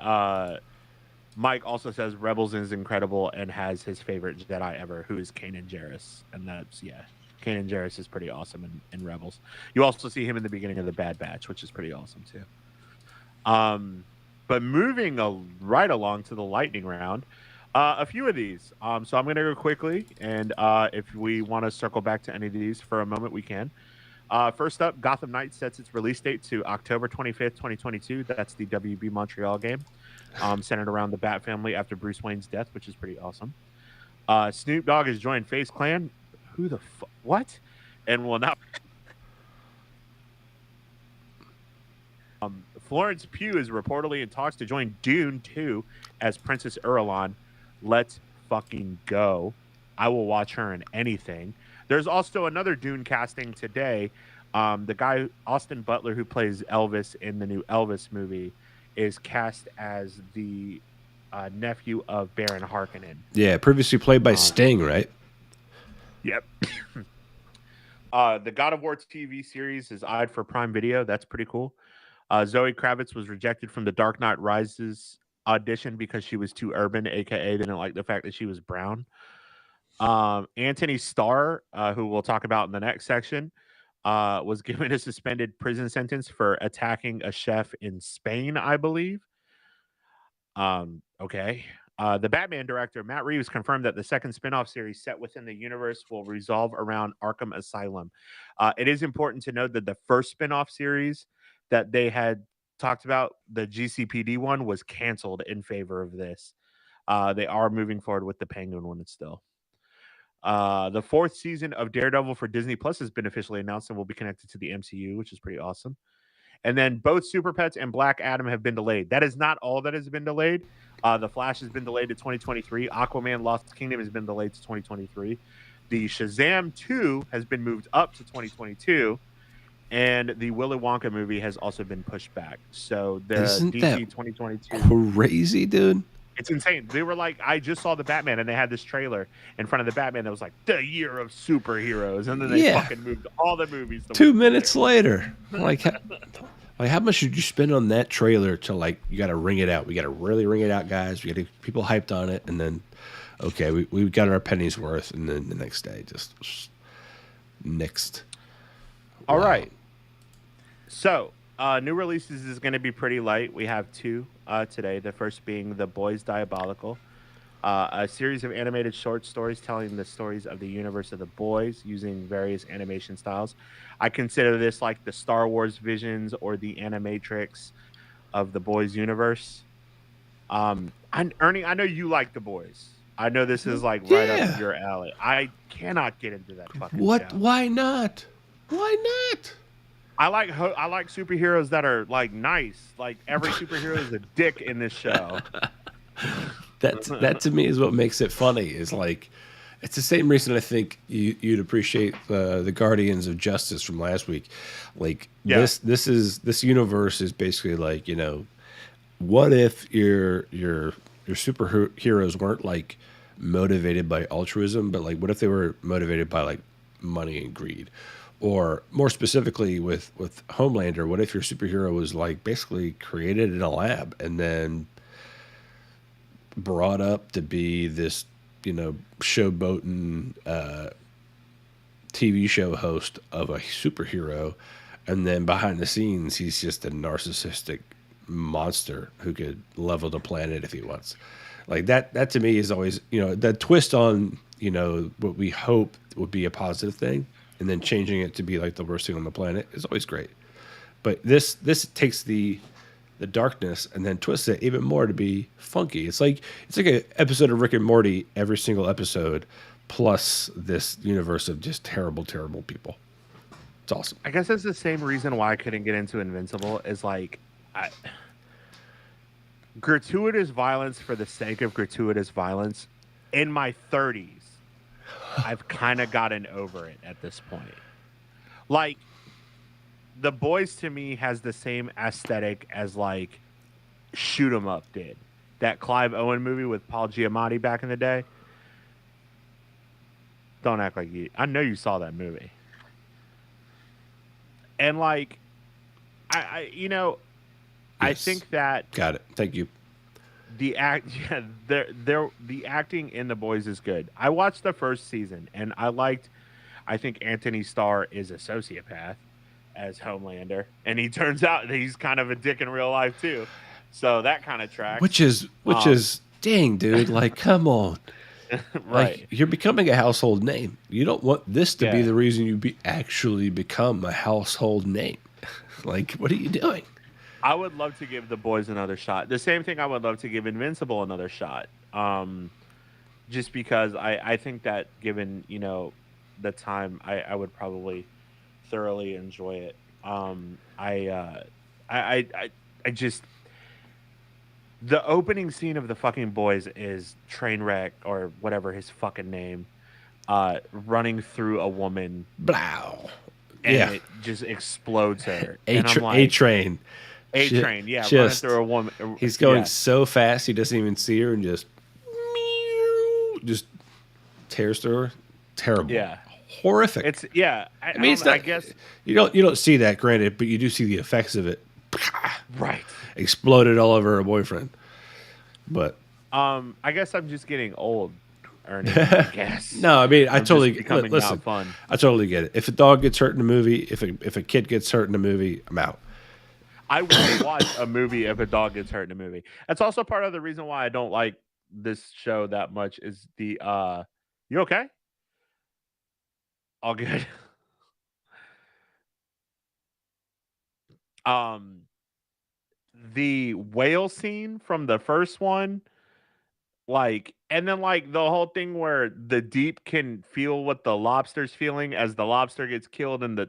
Mike also says Rebels is incredible and has his favorite Jedi ever, who is Kanan Jarrus, and that's Kanan Jarrus is pretty awesome in Rebels. You also see him in the beginning of the Bad Batch, which is pretty awesome too. But moving right along to the lightning round, a few of these. So I'm going to go quickly, and if we want to circle back to any of these for a moment, we can. First up, Gotham Knights sets its release date to October 25th, 2022. That's the WB Montreal game, centered around the Bat family after Bruce Wayne's death, which is pretty awesome. Snoop Dogg has joined FaZe Clan. Who the fuck? What? And will not. Florence Pugh is reportedly in talks to join Dune 2 as Princess Irulan. Let's fucking go. I will watch her in anything. There's also another Dune casting today. The guy, Austin Butler, who plays Elvis in the new Elvis movie, is cast as the nephew of Baron Harkonnen. Yeah, previously played by Sting, right? Yep. The God of War TV series is eyed for Prime Video. That's pretty cool. Zoe Kravitz was rejected from The Dark Knight Rises auditioned because she was too urban, aka they didn't like the fact that she was brown. Antony Starr, who we'll talk about in the next section, was given a suspended prison sentence for attacking a chef in Spain, I believe. Okay. The Batman director, Matt Reeves, confirmed that the second spin-off series set within the universe will resolve around Arkham Asylum. It is important to note that the first spin-off series that they had talked about, the GCPD one, was canceled in favor of this. They are moving forward with the Penguin one still. The fourth season of Daredevil for Disney Plus has been officially announced and will be connected to the MCU, which is pretty awesome. And then both Super Pets and Black Adam have been delayed. That is not all that has been delayed. The Flash has been delayed to 2023. Aquaman Lost Kingdom has been delayed to 2023. The Shazam 2 has been moved up to 2022. And the Willy Wonka movie has also been pushed back. So the Isn't DC that 2022. crazy, dude? It's insane. They were like, I just saw the Batman, and they had this trailer in front of the Batman that was like, the year of superheroes. And then they fucking moved all the movies. 2 minutes later. Like how much did you spend on that trailer to, like, you got to ring it out? We got to really ring it out, guys. We got to get people hyped on it. And then, okay, we got our penny's worth. And then the next day, just nixed. All right. So, new releases is going to be pretty light. We have two today. The first being The Boys Diabolical, a series of animated short stories telling the stories of the universe of The Boys using various animation styles. I consider this like the Star Wars visions or the Animatrix of The Boys universe. Ernie, I know you like The Boys. I know this is like right up your alley. I cannot get into that fucking show. Why not? Why not? I like superheroes that are like nice. Like every superhero is a dick in this show. That to me is what makes it funny. Is like it's the same reason I think you'd appreciate the Guardians of Justice from last week. Like this universe is basically like, you know, what if your superheroes weren't like motivated by altruism, but like what if they were motivated by like money and greed? Or more specifically with Homelander, what if your superhero was like basically created in a lab and then brought up to be this, you know, showboating TV show host of a superhero, and then behind the scenes he's just a narcissistic monster who could level the planet if he wants. Like that to me is always, you know, that twist on, you know, what we hope would be a positive thing, and then changing it to be like the worst thing on the planet is always great. But this takes the darkness and then twists it even more to be funky. It's like an episode of Rick and Morty every single episode, plus this universe of just terrible, terrible people. It's awesome. I guess that's the same reason why I couldn't get into Invincible. Is like gratuitous violence for the sake of gratuitous violence. In my 30s, I've kind of gotten over it at this point. Like, The Boys to me has the same aesthetic as like Shoot 'Em Up did. That Clive Owen movie with Paul Giamatti back in the day. Don't act like you. I know you saw that movie. And like, I think that got it. Thank you. the acting in The Boys is good. I watched the first season and I think Antony Starr is a sociopath as Homelander, and he turns out that he's kind of a dick in real life too. So that kind of tracks. Which is dang, dude, like come on. Right. Like, you're becoming a household name. You don't want this to be the reason you actually become a household name. Like, what are you doing? I would love to give The Boys another shot. The same thing I would love to give Invincible another shot. Just because I think that given, you know, the time, I would probably thoroughly enjoy it. I just, the opening scene of The fucking Boys is Trainwreck or whatever his fucking name, running through a woman. Blow. And it just explodes her. A-Train. A-Train, running through a woman. He's going so fast he doesn't even see her and just tears through her. Terrible. Yeah. Horrific. It's I mean, it's not, I guess you don't see that, granted, but you do see the effects of it. Right. Exploded all over her boyfriend. But I guess I'm just getting old, Ernie. I guess. no, I mean, I I'm totally just becoming listen. not fun. I totally get it. If a dog gets hurt in a movie, if a kid gets hurt in a movie, I'm out. I will watch a movie if a dog gets hurt in a movie. That's also part of the reason why I don't like this show that much. Is the you okay? All good. Um, the whale scene from the first one, like, and then like the whole thing where the deep can feel what the lobster's feeling as the lobster gets killed, and the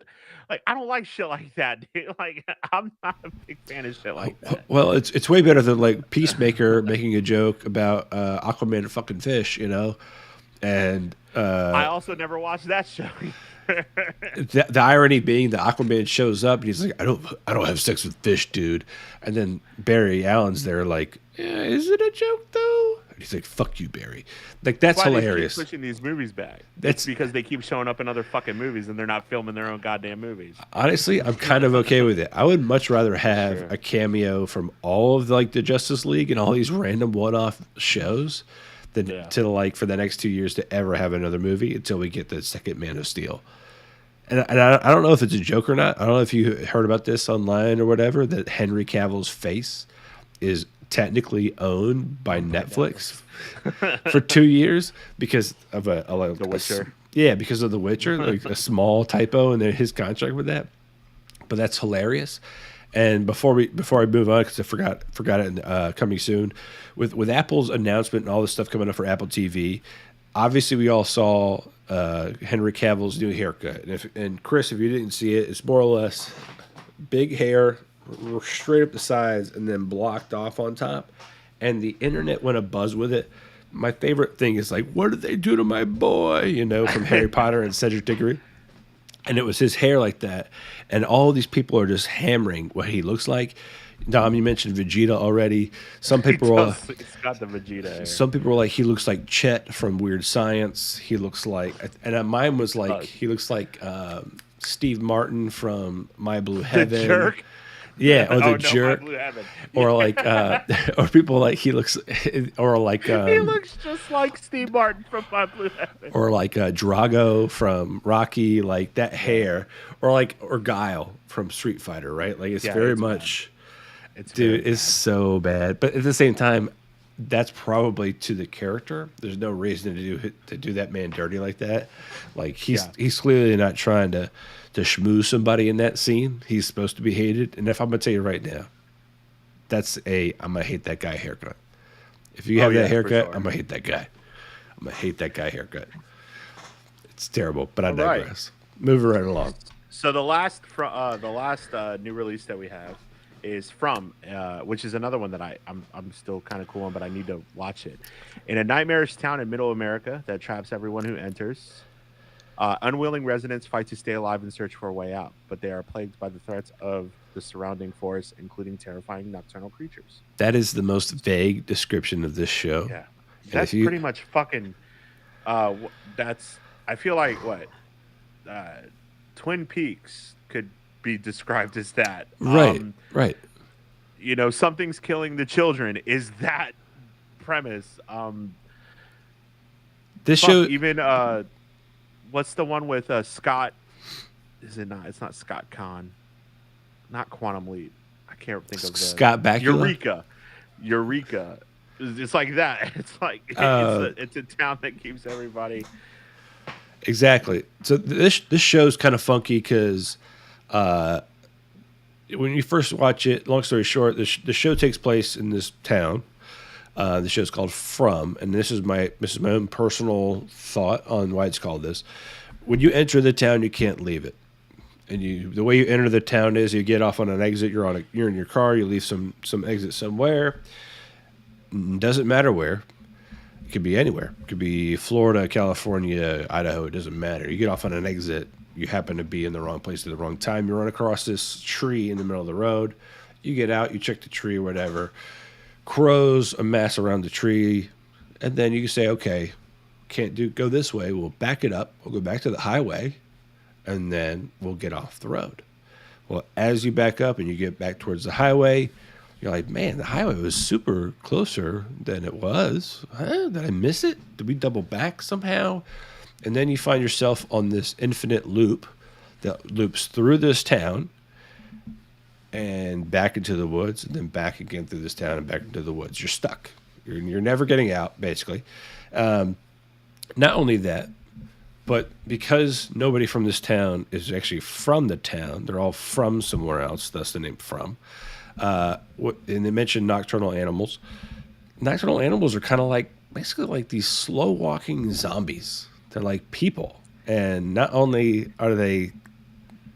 like. I don't like shit like that, dude. Like, I'm not a big fan of shit like that. Well, it's way better than like Peacemaker making a joke about Aquaman and fucking fish, and I also never watched that show. the irony being that Aquaman shows up and he's like, I don't have sex with fish, dude. And then Barry Allen's there like, is it a joke though? And he's like, fuck you, Barry. Like, that's Why hilarious. They keep pushing these movies back. That's It's because they keep showing up in other fucking movies and they're not filming their own goddamn movies. Honestly, I'm kind of okay with it. I would much rather have Sure. a cameo from all of like the Justice League and all these random one-off shows than to like for the next 2 years to ever have another movie until we get the second Man of Steel. And I don't know if it's a joke or not. I don't know if you heard about this online or whatever, that Henry Cavill's face is technically owned by Netflix for 2 years because of The Witcher. because of The Witcher, like a small typo in his contract with that. But that's hilarious. And before I move on, because I forgot it coming soon, with Apple's announcement and all this stuff coming up for Apple TV, obviously we all saw Henry Cavill's new haircut. And Chris, if you didn't see it, it's more or less big hair, straight up the sides, and then blocked off on top. And the internet went abuzz with it. My favorite thing is like, what did they do to my boy? From Harry Potter and Cedric Diggory. And it was his hair like that. And all these people are just hammering what he looks like. Dom, you mentioned Vegeta already. Some people were It's got the Vegeta hair. some people were like, he looks like Chet from Weird Science. He looks like, and mine was like, he looks like Steve Martin from My Blue Heaven. The jerk. Yeah, or the No, jerk. My Blue Heaven. Or like, or people like he looks, or like He looks just like Steve Martin from My Blue Heaven. or like Drago from Rocky, like that hair, or Guile from Street Fighter, right? Like it's very it's much, It's dude, very it's so bad. But at the same time, that's probably to the character. There's no reason to do that man dirty like that. Like he's clearly not trying to schmooze somebody in that scene. He's supposed to be hated. And if I'm gonna tell you right now, I'm gonna hate that guy haircut. If you have that haircut, sure. I'm gonna hate that guy. I'm gonna hate that guy haircut. It's terrible, but I digress. Moving right along. So the last new release that we have is from, which is another one that I'm still kind of cool on, but I need to watch it. In a nightmarish town in Middle America that traps everyone who enters, unwilling residents fight to stay alive and search for a way out, but they are plagued by the threats of the surrounding forest, including terrifying nocturnal creatures. That is the most vague description of this show. Yeah, that's pretty much fucking. That's. I feel like what Twin Peaks could be described as that. Right. Right. Something's killing the children. Is that premise? This show even what's the one with Scott? Is it not? It's not Scott Kahn. Not Quantum Leap. I can't think of Scott Bakula? Eureka. It's like that. It's like it's a town that keeps everybody. Exactly. So this show's kind of funky because when you first watch it, long story short, the show takes place in this town. The show's called From, and this is my own personal thought on why it's called this. When you enter the town, you can't leave it. And the way you enter the town is you get off on an exit. You're in your car. You leave some exit somewhere. Doesn't matter where. It could be anywhere. It could be Florida, California, Idaho. It doesn't matter. You get off on an exit. You happen to be in the wrong place at the wrong time. You run across this tree in the middle of the road. You get out. You check the tree or whatever. Crows amass around the tree, and then you can say, "Okay, can't go this way. We'll back it up. We'll go back to the highway." And then we'll get off the road. Well, as you back up and you get back towards the highway, You're like, man, the highway was super closer than it was. Huh? Did I miss it? Did we double back somehow? And then you find yourself on this infinite loop that loops through this town and back into the woods, and then back again through this town and back into the woods. You're stuck. You're never getting out, basically. Not only that, but because nobody from this town is actually from the town, they're all from somewhere else, thus the name From. And they mentioned nocturnal animals. Nocturnal animals are kind of like, basically like these slow-walking zombies. They're like people. And not only are they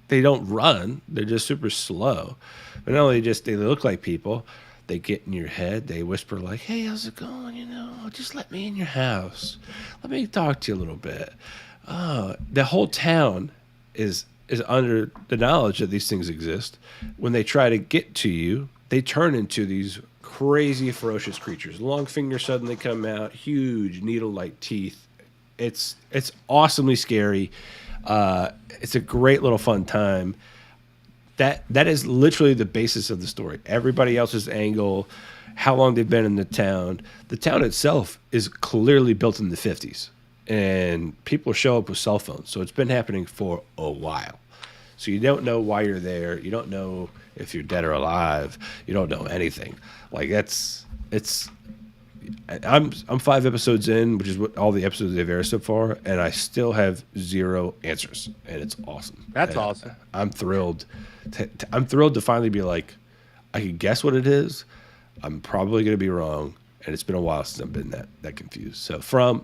don't run, they're just super slow. But not only they look like people, they get in your head, they whisper like, hey, how's it going? Just let me in your house. Let me talk to you a little bit. The whole town is under the knowledge that these things exist. When they try to get to you, they turn into these crazy, ferocious creatures. Long fingers suddenly come out, huge needle-like teeth. It's awesomely scary. It's a great little fun time. That is literally the basis of the story. Everybody else's angle, how long they've been in the town. The town itself is clearly built in the 50s. And people show up with cell phones. So it's been happening for a while. So you don't know why you're there. You don't know if you're dead or alive. You don't know anything. Like I'm 5 episodes in, which is what all the episodes they've aired so far, and I still have 0 answers, and it's awesome. That's and awesome. I'm thrilled. I'm thrilled to finally be like, I can guess what it is. I'm probably going to be wrong, and it's been a while since I've been that confused. So,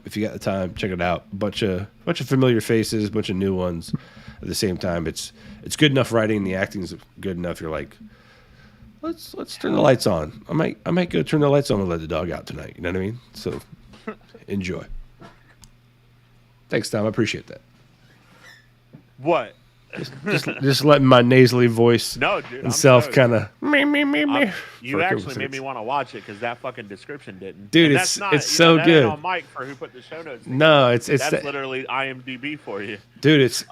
if you got the time, check it out. Bunch of familiar faces, bunch of new ones. At the same time, it's good enough writing. The acting's good enough. You're like, let's turn the lights on. I might go turn the lights on and let the dog out tonight. You know what I mean? So enjoy. Thanks, Tom. I appreciate that. What? Just letting my nasally voice and self kind of me. You actually made me want to watch it because that fucking description didn't. Dude, and it's so good. On Mike for who put the show notes. No, it's literally IMDb for you. Dude, it's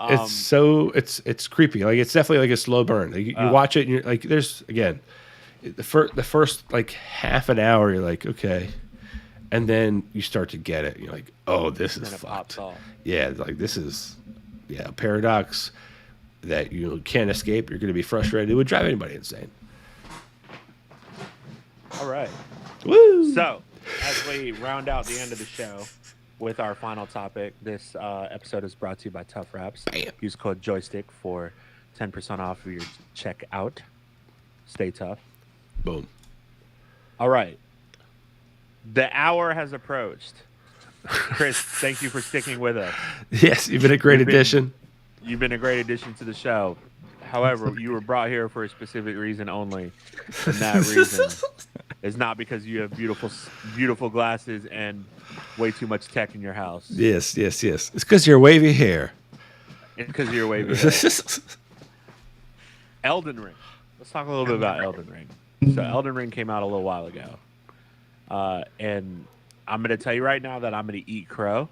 creepy. Like it's definitely like a slow burn. Like, you watch it and you're like, there's again, the first like half an hour you're like, okay, and then you start to get it. You're like, oh, this is fucked. Yeah, like this is a paradox that you can't escape. You're going to be frustrated. It would drive anybody insane. All right. Woo! So, as we round out the end of the show with our final topic, this episode is brought to you by Tough Wraps. Bam. Use code Joystick for 10% off of your checkout. Stay tough. Boom. All right. The hour has approached. Chris, thank you for sticking with us. Yes, you've been a great addition. You've been a great addition to the show. However, you were brought here for a specific reason only. And that reason is not because you have beautiful glasses and way too much tech in your house. Yes. It's because you're wavy hair. It's because of your wavy hair. Elden Ring. Let's talk a little bit about Elden Ring. So Elden Ring came out a little while ago. And I'm going to tell you right now that I'm going to eat crow.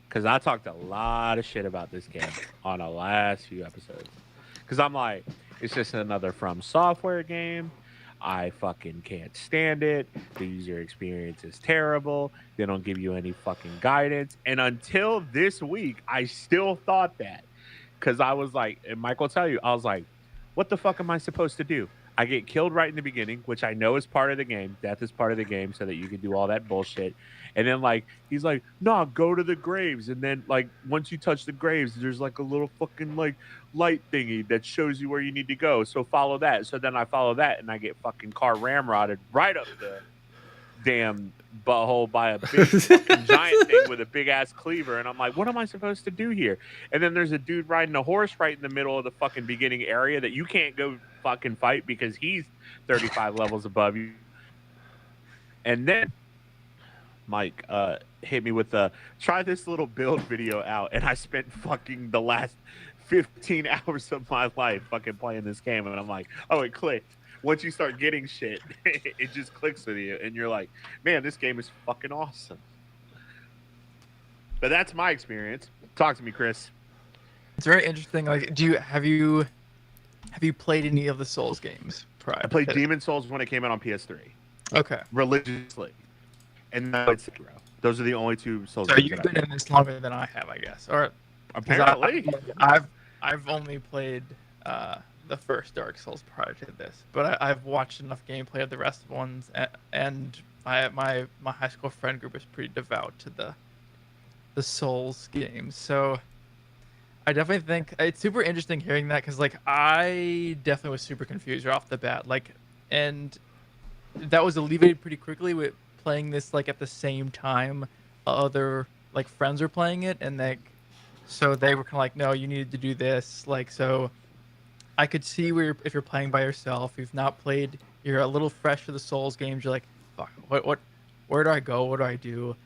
Because I talked a lot of shit about this game on the last few episodes. Because I'm like, it's just another From Software game. I fucking can't stand it. The user experience is terrible. They don't give you any fucking guidance. And until this week, I still thought that. Because I was like, and Mike will tell you, I was like, what the fuck am I supposed to do? I get killed right in the beginning, which I know is part of the game. Death is part of the game so that you can do all that bullshit. And then, like, he's like, nah, go to the graves. And then, like, once you touch the graves, there's, like, a little fucking, like, light thingy that shows you where you need to go. So follow that. So then I follow that, and I get fucking car ramrodded right up the damn butthole by a big fucking giant thing with a big-ass cleaver. And I'm like, what am I supposed to do here? And then there's a dude riding a horse right in the middle of the fucking beginning area that you can't go fucking fight because he's 35 levels above you. And then Mike hit me with the try this little build video out, and I spent fucking the last 15 hours of my life fucking playing this game, and I'm like, oh, it clicked. Once you start getting shit, it just clicks with you, and you're like, man, this game is fucking awesome. But that's my experience. Talk to me, Chris. It's very interesting. Like, have you played any of the Souls games Pride. I played Demon Souls when it came out on PS3 Okay. religiously, and now it's Sekiro. Those are the only two Souls So games you've that been in this longer than I have, I guess. Or 'cause apparently. I've only played the first Dark Souls prior to this, but I've watched enough gameplay of the rest of the ones, and my high school friend group is pretty devout to the Souls games. So I definitely think it's super interesting hearing that, because like I definitely was super confused right off the bat, like, and that was alleviated pretty quickly with playing this like at the same time other like friends were playing it, and like so they were kind of like, no, you needed to do this, like, so I could see where if you're playing by yourself, you've not played, you're a little fresh to the Souls games, you're like, fuck, what where do I go, what do I do?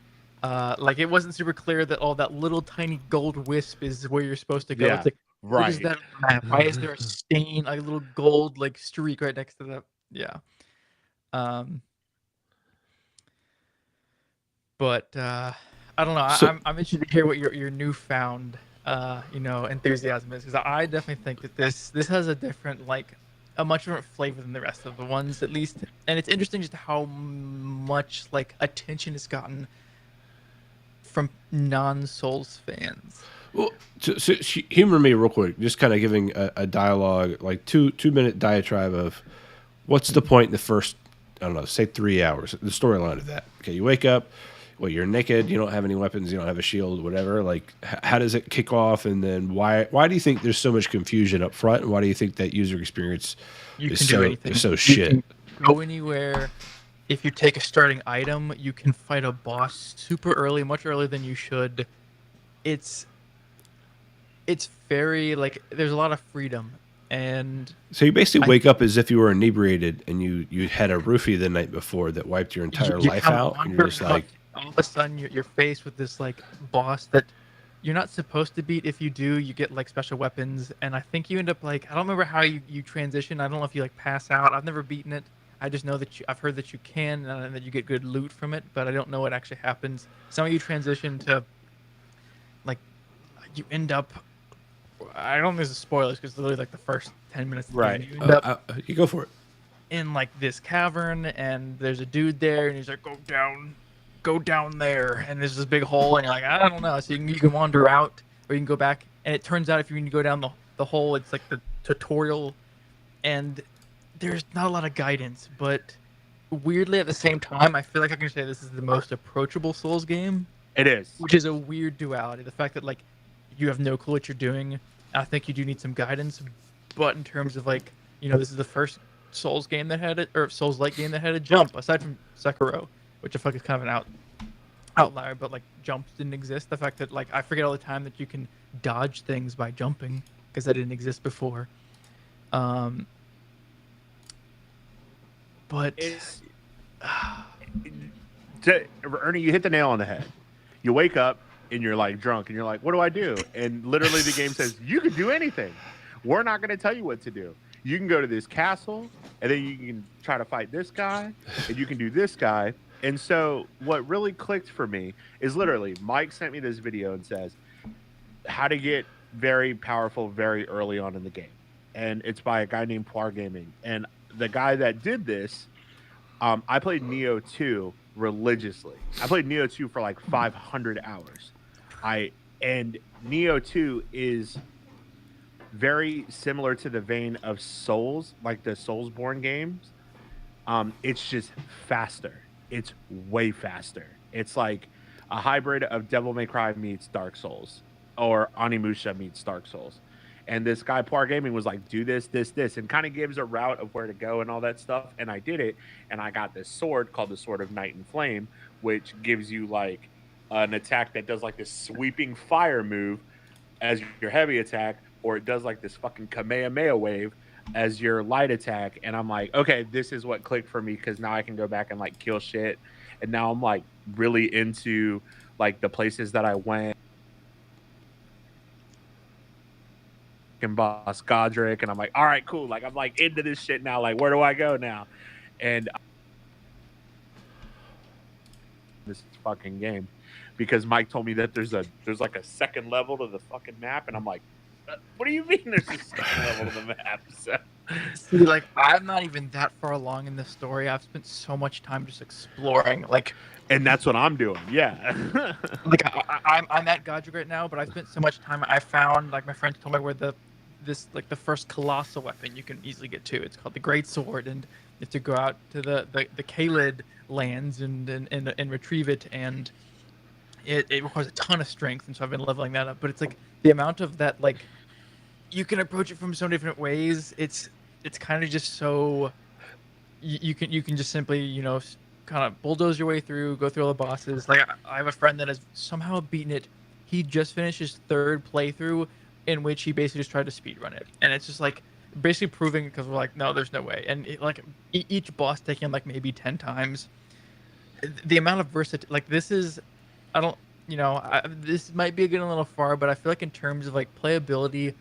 Like it wasn't super clear that that little tiny gold wisp is where you're supposed to go. Yeah, It's like, what is right. that map? Why is there a stain, a little gold like streak right next to that? Yeah. Um, but I don't know. So I'm interested to hear what your newfound enthusiasm is, because I definitely think that this has a different, like, a much different flavor than the rest of the ones, at least. And it's interesting just how much like attention it's gotten from non-Souls fans. well, so humor me real quick. Just kind of giving a dialogue, like 2 minute diatribe of what's the point in the first, I don't know, say 3 hours, the storyline of that. Okay, you wake up, well, you're naked, you don't have any weapons, you don't have a shield, whatever. Like, how does it kick off? And then why do you think there's so much confusion up front? And why do you think that user experience You is can so do anything. is so You shit? can go anywhere. If you take a starting item, you can fight a boss super early, much earlier than you should. It's very, like, there's a lot of freedom, and So you basically wake up as if you were inebriated and you had a roofie the night before that wiped your entire you life kinda out, and you're wander just around, like, all of a sudden you're faced with this like boss that you're not supposed to beat. If you do, you get like special weapons, and I think you end up, like, I don't remember how you transition. I don't know if you like pass out. I've never beaten it. I just know that I've heard that you can, and that you get good loot from it, but I don't know what actually happens. Some of you transition to, like, you end up, I don't think this is spoilers because it's literally like the first 10 minutes of the Right. game. You end up you go for it. in like this cavern, and there's a dude there, and he's like, go down there, and there's this big hole, and you're like, I don't know. So you can wander out, or you can go back, and it turns out if you go down the hole, it's like the tutorial, and there's not a lot of guidance, but weirdly at the same time, I feel like I can say this is the most approachable Souls game, It is. which is a weird duality. The fact that, like, you have no clue what you're doing, I think you do need some guidance, but in terms of, like, this is the first Souls game that had it, or Souls-like game that had a jump, aside from Sekiro, which I feel like is kind of an outlier, but like jumps didn't exist. The fact that, like, I forget all the time that you can dodge things by jumping, because that didn't exist before. But Ernie, you hit the nail on the head. You wake up and you're like drunk, and you're like, what do I do? And literally the game says, you can do anything. We're not going to tell you what to do. You can go to this castle, and then you can try to fight this guy, and you can do this guy. And so what really clicked for me is literally Mike sent me this video and says how to get very powerful very early on in the game. And it's by a guy named Poir Gaming. And the guy that did this, I played Neo 2 religiously. I played Neo 2 for like 500 hours. And Neo 2 is very similar to the vein of Souls, like the Soulsborne games. It's just faster. It's way faster. It's like a hybrid of Devil May Cry meets Dark Souls, or Onimusha meets Dark Souls. And this guy, Poir Gaming, was like, do this, and kind of gives a route of where to go and all that stuff. And I did it, and I got this sword called the Sword of Night and Flame, which gives you like an attack that does like this sweeping fire move as your heavy attack, or it does like this fucking Kamehameha wave as your light attack. And I'm like, okay, this is what clicked for me, because now I can go back and like kill shit. And now I'm like really into like the places that I went. And boss Godric, and I'm like, all right, cool. Like, I'm like into this shit now. Like, where do I go now? And this fucking game, because Mike told me that there's like a second level to the fucking map, and I'm like, what do you mean there's a second level to the map? So See, like I'm not even that far along in the story. I've spent so much time just exploring. And that's what I'm doing. Yeah. I'm at Godric right now, but I spent so much time. I found, like, my friends told me where the first colossal weapon you can easily get to. It's called the Great Sword, and you have to go out to the Kaled lands and retrieve it, and it requires a ton of strength, and so I've been leveling that up. But it's like the amount of that, like, you can approach it from so many different ways. It's kind of just so you can just simply, kind of bulldoze your way through, go through all the bosses. Like, I have a friend that has somehow beaten it. He just finished his third playthrough, in which he basically just tried to speedrun it, and it's just like basically proving, because we're like, no, there's no way. And each boss taking like maybe 10 times. The amount of versatility, like, this is, I don't, this might be getting a little far, but I feel like in terms of like playability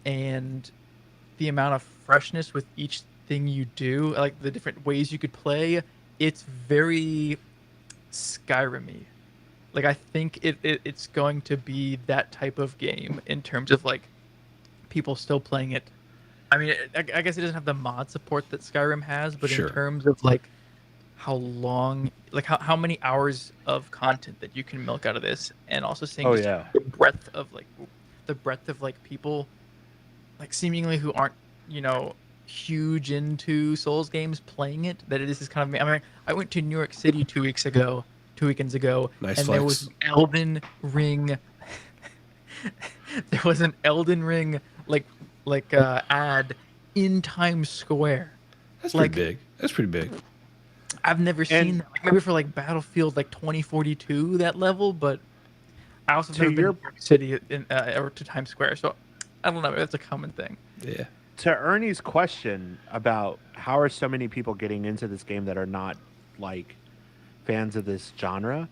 and the amount of freshness with each thing you do, like the different ways you could play, it's very Skyrim-y. Like, I think it's going to be that type of game in terms of like people still playing it. I mean, I guess it doesn't have the mod support that Skyrim has, but Sure. in terms of like how long, like how many hours of content that you can milk out of this, and also seeing Oh, just yeah. the breadth of like people, like seemingly who aren't, huge into Souls games playing it. That this is kind of, I mean, I went to New York City 2 weekends ago, Nice and flex. there was an Elden Ring. There was an Elden Ring ad in Times Square. That's Like, pretty big. That's pretty big. I've never seen that. Like, maybe for like Battlefield like 2042 that level, but I also have never been to New York City or to Times Square, so I don't know. That's a common thing. Yeah. To Ernie's question about how are so many people getting into this game that are not like fans of this genre,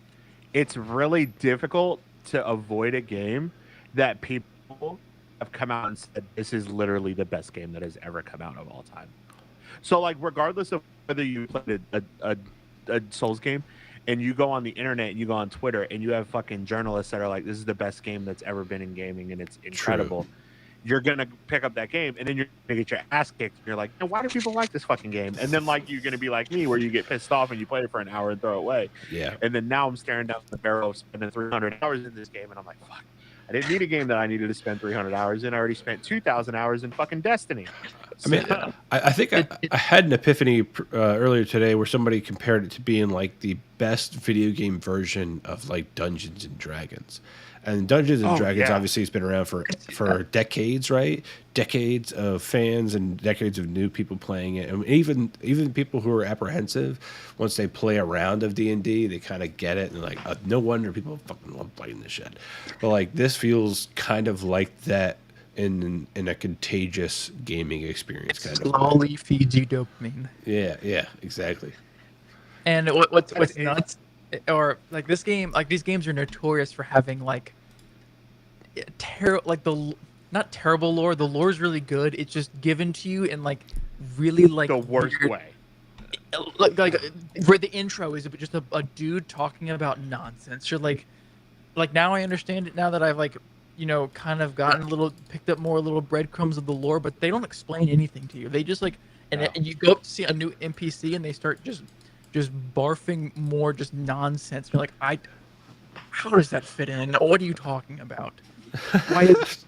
it's really difficult to avoid a game that people have come out and said this is literally the best game that has ever come out of all time. So, like, regardless of whether you played a Souls game and you go on the internet and you go on Twitter and you have fucking journalists that are like, this is the best game that's ever been in gaming and it's incredible. True. You're going to pick up that game and then you're going to get your ass kicked. And you're like, why do people like this fucking game? And then, like, you're going to be like me where you get pissed off and you play it for an hour and throw it away. Yeah. And then now I'm staring down the barrel of spending 300 hours in this game and I'm like, fuck. I didn't need a game that I needed to spend 300 hours in. I already spent 2,000 hours in fucking Destiny. I mean, I think I had an epiphany earlier today where somebody compared it to being like the best video game version of like Dungeons and Dragons. And Dungeons and Dragons obviously has been around for decades, right? Decades of fans and decades of new people playing it, and even people who are apprehensive, once they play a round of D&D, they kind of get it, and like, no wonder people fucking love playing this shit. But like, this feels kind of like that in a contagious gaming experience, kind of. Slowly feeds you dopamine. Yeah, exactly. And what's nuts, or like this game, like these games are notorious for having like not terrible lore. The lore is really good. It's just given to you in like really like the worst weird, way. Like where the intro is just a dude talking about nonsense. You're like now I understand it now that I've like, kind of gotten picked up more little breadcrumbs of the lore, but they don't explain anything to you. They just like, and you go up to see a new NPC and they start just barfing more just nonsense. You're like, how does that fit in? What are you talking about? Why is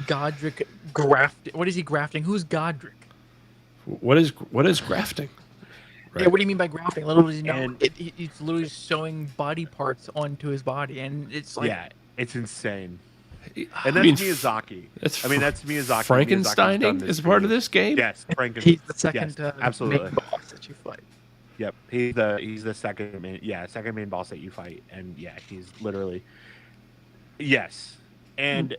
Godric grafting? What is he grafting? Who's Godric? What is grafting? Right. Yeah, what do you mean by grafting? Literally, it's literally sewing body parts onto his body, and it's like, yeah, it's insane. And that's Miyazaki. That's Miyazaki. Frankensteining is part of this game. Yes, Frankenstein. He's the second absolutely main boss that you fight. Yep, he's the second main boss that you fight, and yeah, he's literally And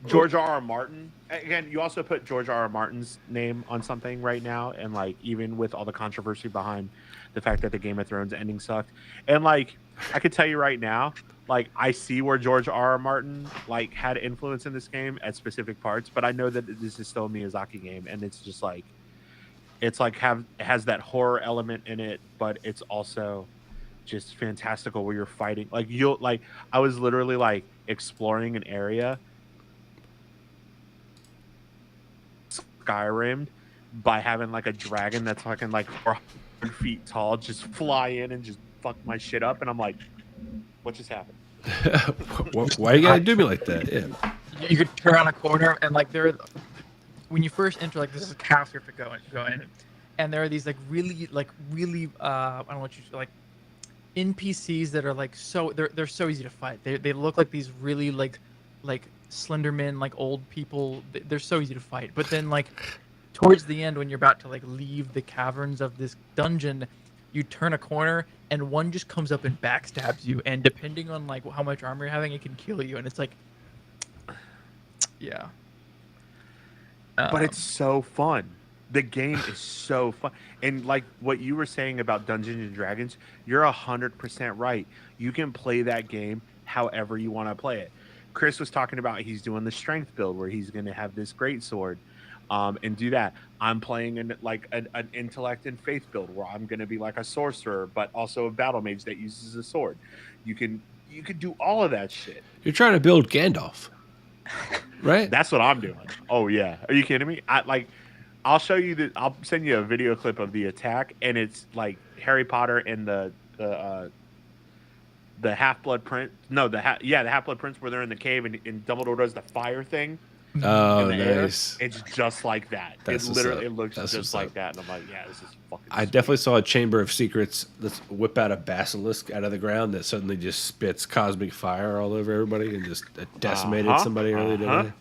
George R.R. Martin, again, you also put George R.R. Martin's name on something right now, and like even with all the controversy behind the fact that the Game of Thrones ending sucked, and like I could tell you right now, like I see where George R.R. Martin like had influence in this game at specific parts, but I know that this is still a Miyazaki game, and it's just like it has that horror element in it, but it's also just fantastical where you're fighting. Like I was literally like exploring an area Skyrim by having like a dragon that's fucking like 400 feet tall just fly in and just fuck my shit up, and I'm like, what just happened? Why you gotta do me like that? Yeah. You could turn around a corner and like when you first enter, like this is a castle you have to go in, and there are these like really I don't know what you like NPCs that are like they're so easy to fight. They look like these really like Slenderman, like old people. They're so easy to fight. But then like towards the end, when you're about to like leave the caverns of this dungeon, you turn a corner and one just comes up and backstabs you. And depending on like how much armor you're having, it can kill you. And it's like, yeah. But it's so fun. The game is so fun. And like what you were saying about Dungeons and Dragons, you're 100% right. You can play that game however you want to play it. Chris was talking about he's doing the strength build where he's going to have this great sword and do that. I'm playing an intellect and faith build where I'm going to be like a sorcerer, but also a battle mage that uses a sword. You can do all of that shit. You're trying to build Gandalf, right? That's what I'm doing. Oh yeah, are you kidding me? I'll show you I'll send you a video clip of the attack, and it's like Harry Potter and the Half-Blood Prince. No, the Half-Blood Prince where they're in the cave and Dumbledore does the fire thing. Oh, nice. Air. It's just like that. It looks just like that, and I'm like, yeah, this is fucking. I definitely saw a Chamber of Secrets. Let's whip out a basilisk out of the ground that suddenly just spits cosmic fire all over everybody and just decimated somebody earlier today.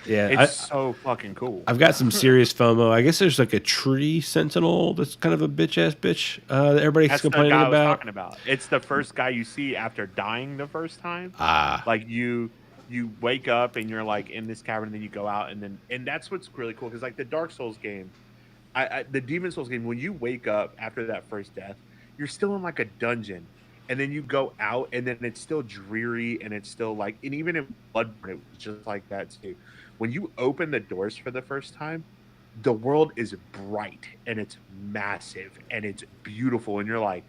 Yeah, it's so fucking cool. I've got some serious FOMO. I guess there's like a tree sentinel that's kind of a bitch that everybody's complaining the guy about. I was talking about. It's the first guy you see after dying the first time. Like you wake up and you're like in this cavern, and then you go out, and that's what's really cool, because like the Dark Souls game, the Demon Souls game, when you wake up after that first death, you're still in like a dungeon, and then you go out, and then it's still dreary, and it's still like, and even in Bloodborne, it was just like that too. When you open the doors for the first time, the world is bright and it's massive and it's beautiful, and you're like,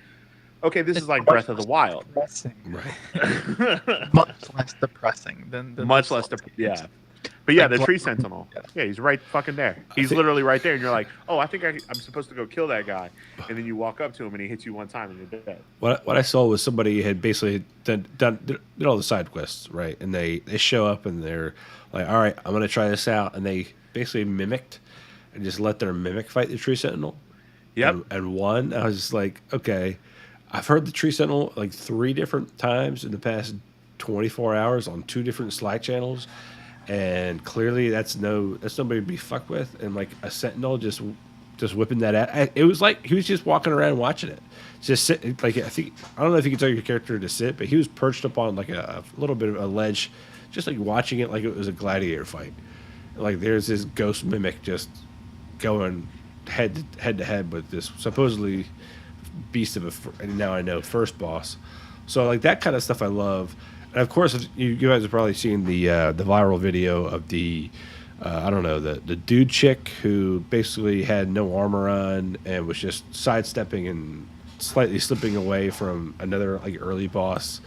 okay, this is like Breath of the Wild. Right. Much less depressing than much less yeah. But yeah, the tree sentinel. Yeah, he's right fucking there. He's literally right there, and you're like, oh, I think I'm supposed to go kill that guy. And then you walk up to him, and he hits you one time, and you're dead. What I saw was somebody had basically did all the side quests, right? And they show up, and they're like, all right, I'm going to try this out. And they basically mimicked and just let their mimic fight the tree sentinel. Yep. And won. I was just like, okay. I've heard the tree sentinel like 3 different times in the past 24 hours on 2 different Slack channels. And clearly that's nobody to be fucked with. And like a sentinel just whipping that out. It was like he was just walking around watching it. Just sit, like, I don't know if you can tell your character to sit, but he was perched up on like a little bit of a ledge, just like watching it like it was a gladiator fight. Like there's this ghost mimic just going head to head with this supposedly beast of and now I know first boss. So like that kind of stuff I love. And of course, you guys have probably seen the viral video of the the dude chick who basically had no armor on and was just sidestepping and slightly slipping away from another like early boss.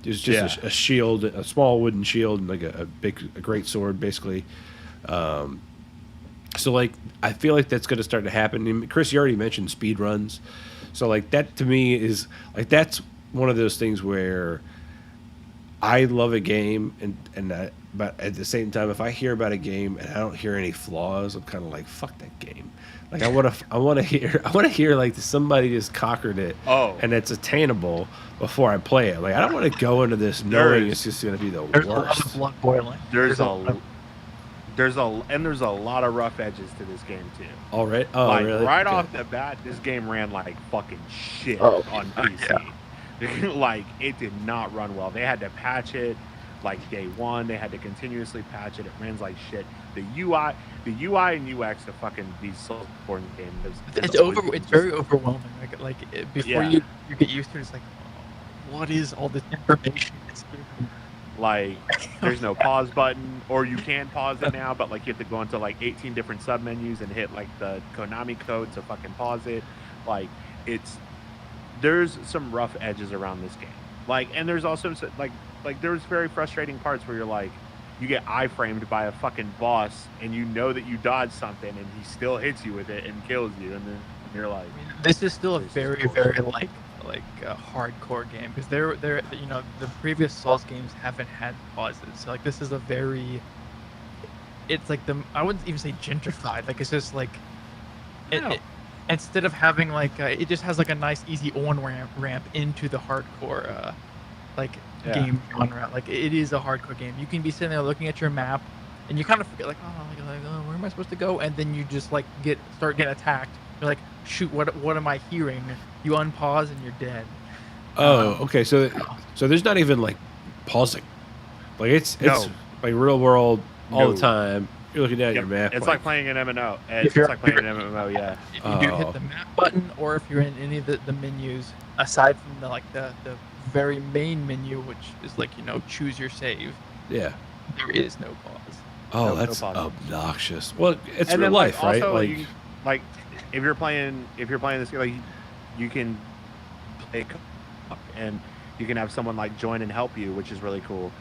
It was just a shield, a small wooden shield, and like a great sword, basically. So like I feel like that's going to start to happen. And Chris, you already mentioned speed runs, so like that to me is like that's one of those things where I love a game, but at the same time, if I hear about a game and I don't hear any flaws, I'm kind of like, fuck that game. Like I want to hear like somebody just conquered it, and it's attainable before I play it. Like I don't want to go into this knowing it's just going to be the worst. There's a lot of blood boiling. There's a lot of rough edges to this game too. All right. Oh, like, really? Right off the bat, this game ran like fucking shit on PC. Yeah. Like it did not run well. They had to patch it like day one. They had to continuously patch it. It ran like shit. The UI and UX of fucking these Soulsborne games. It's very overwhelming. Before you get used to it, it's like, what is all this information? Like there's no pause button, or you can pause it now, but like you have to go into like 18 different submenus and hit like the Konami code to fucking pause it. Like there's some rough edges around this game. Like, and there's also like there's very frustrating parts where you're like, you get iframed by a fucking boss, and you know that you dodged something, and he still hits you with it and kills you, and then you're like, This is still a this is very bullshit. like a hardcore game because they're you know the previous Souls games haven't had pauses. So like this is a very it's like the I wouldn't even say gentrified. Like it's just like No. instead of having like it just has like a nice easy on ramp into the hardcore like Yeah. game genre. Like it is a hardcore game. You can be sitting there looking at your map and you kind of forget like oh where am I supposed to go? And then you just like start getting attacked. You're like shoot what am I hearing? You unpause and you're dead. Oh, okay. So there's not even like pausing. Like it's No. like real world all No. the time. You're looking at your map. It's like playing an MMO. If It's you're- like playing an MMO, yeah. If you do hit the map button, or if you're in any of the menus, aside from the very main menu, which is like choose your save, Yeah. there is no pause. Oh, No that's pausing. obnoxious. Well, it's And real then, life, right? also, Like, like if you're playing this game, like you can play co-op and you can have someone like join and help you, which is really cool.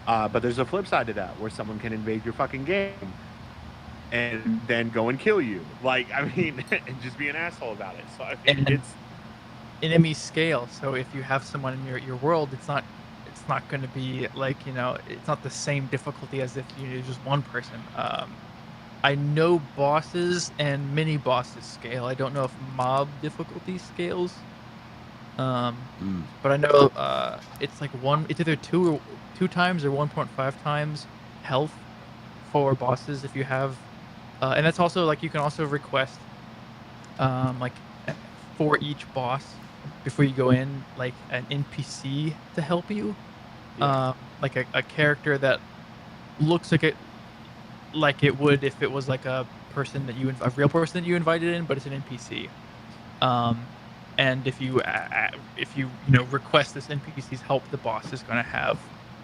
But there's a flip side to that where someone can invade your fucking game and then go and kill you. Like, I mean, and just be an asshole about it. So I mean, And- it's Enemy scale. So if you have someone in your world, it's not going to be like it's not the same difficulty as if just one person. I know bosses and mini bosses scale. I don't know if mob difficulty scales. But I know it's like it's either two times or 1.5 times health for bosses if you have, and that's also like you can also request like for each boss before you go in like an NPC to help you, like a character that looks like it would if it was like a person that a real person that you invited in, but it's an NPC. And if you request this NPC's help, the boss is going to have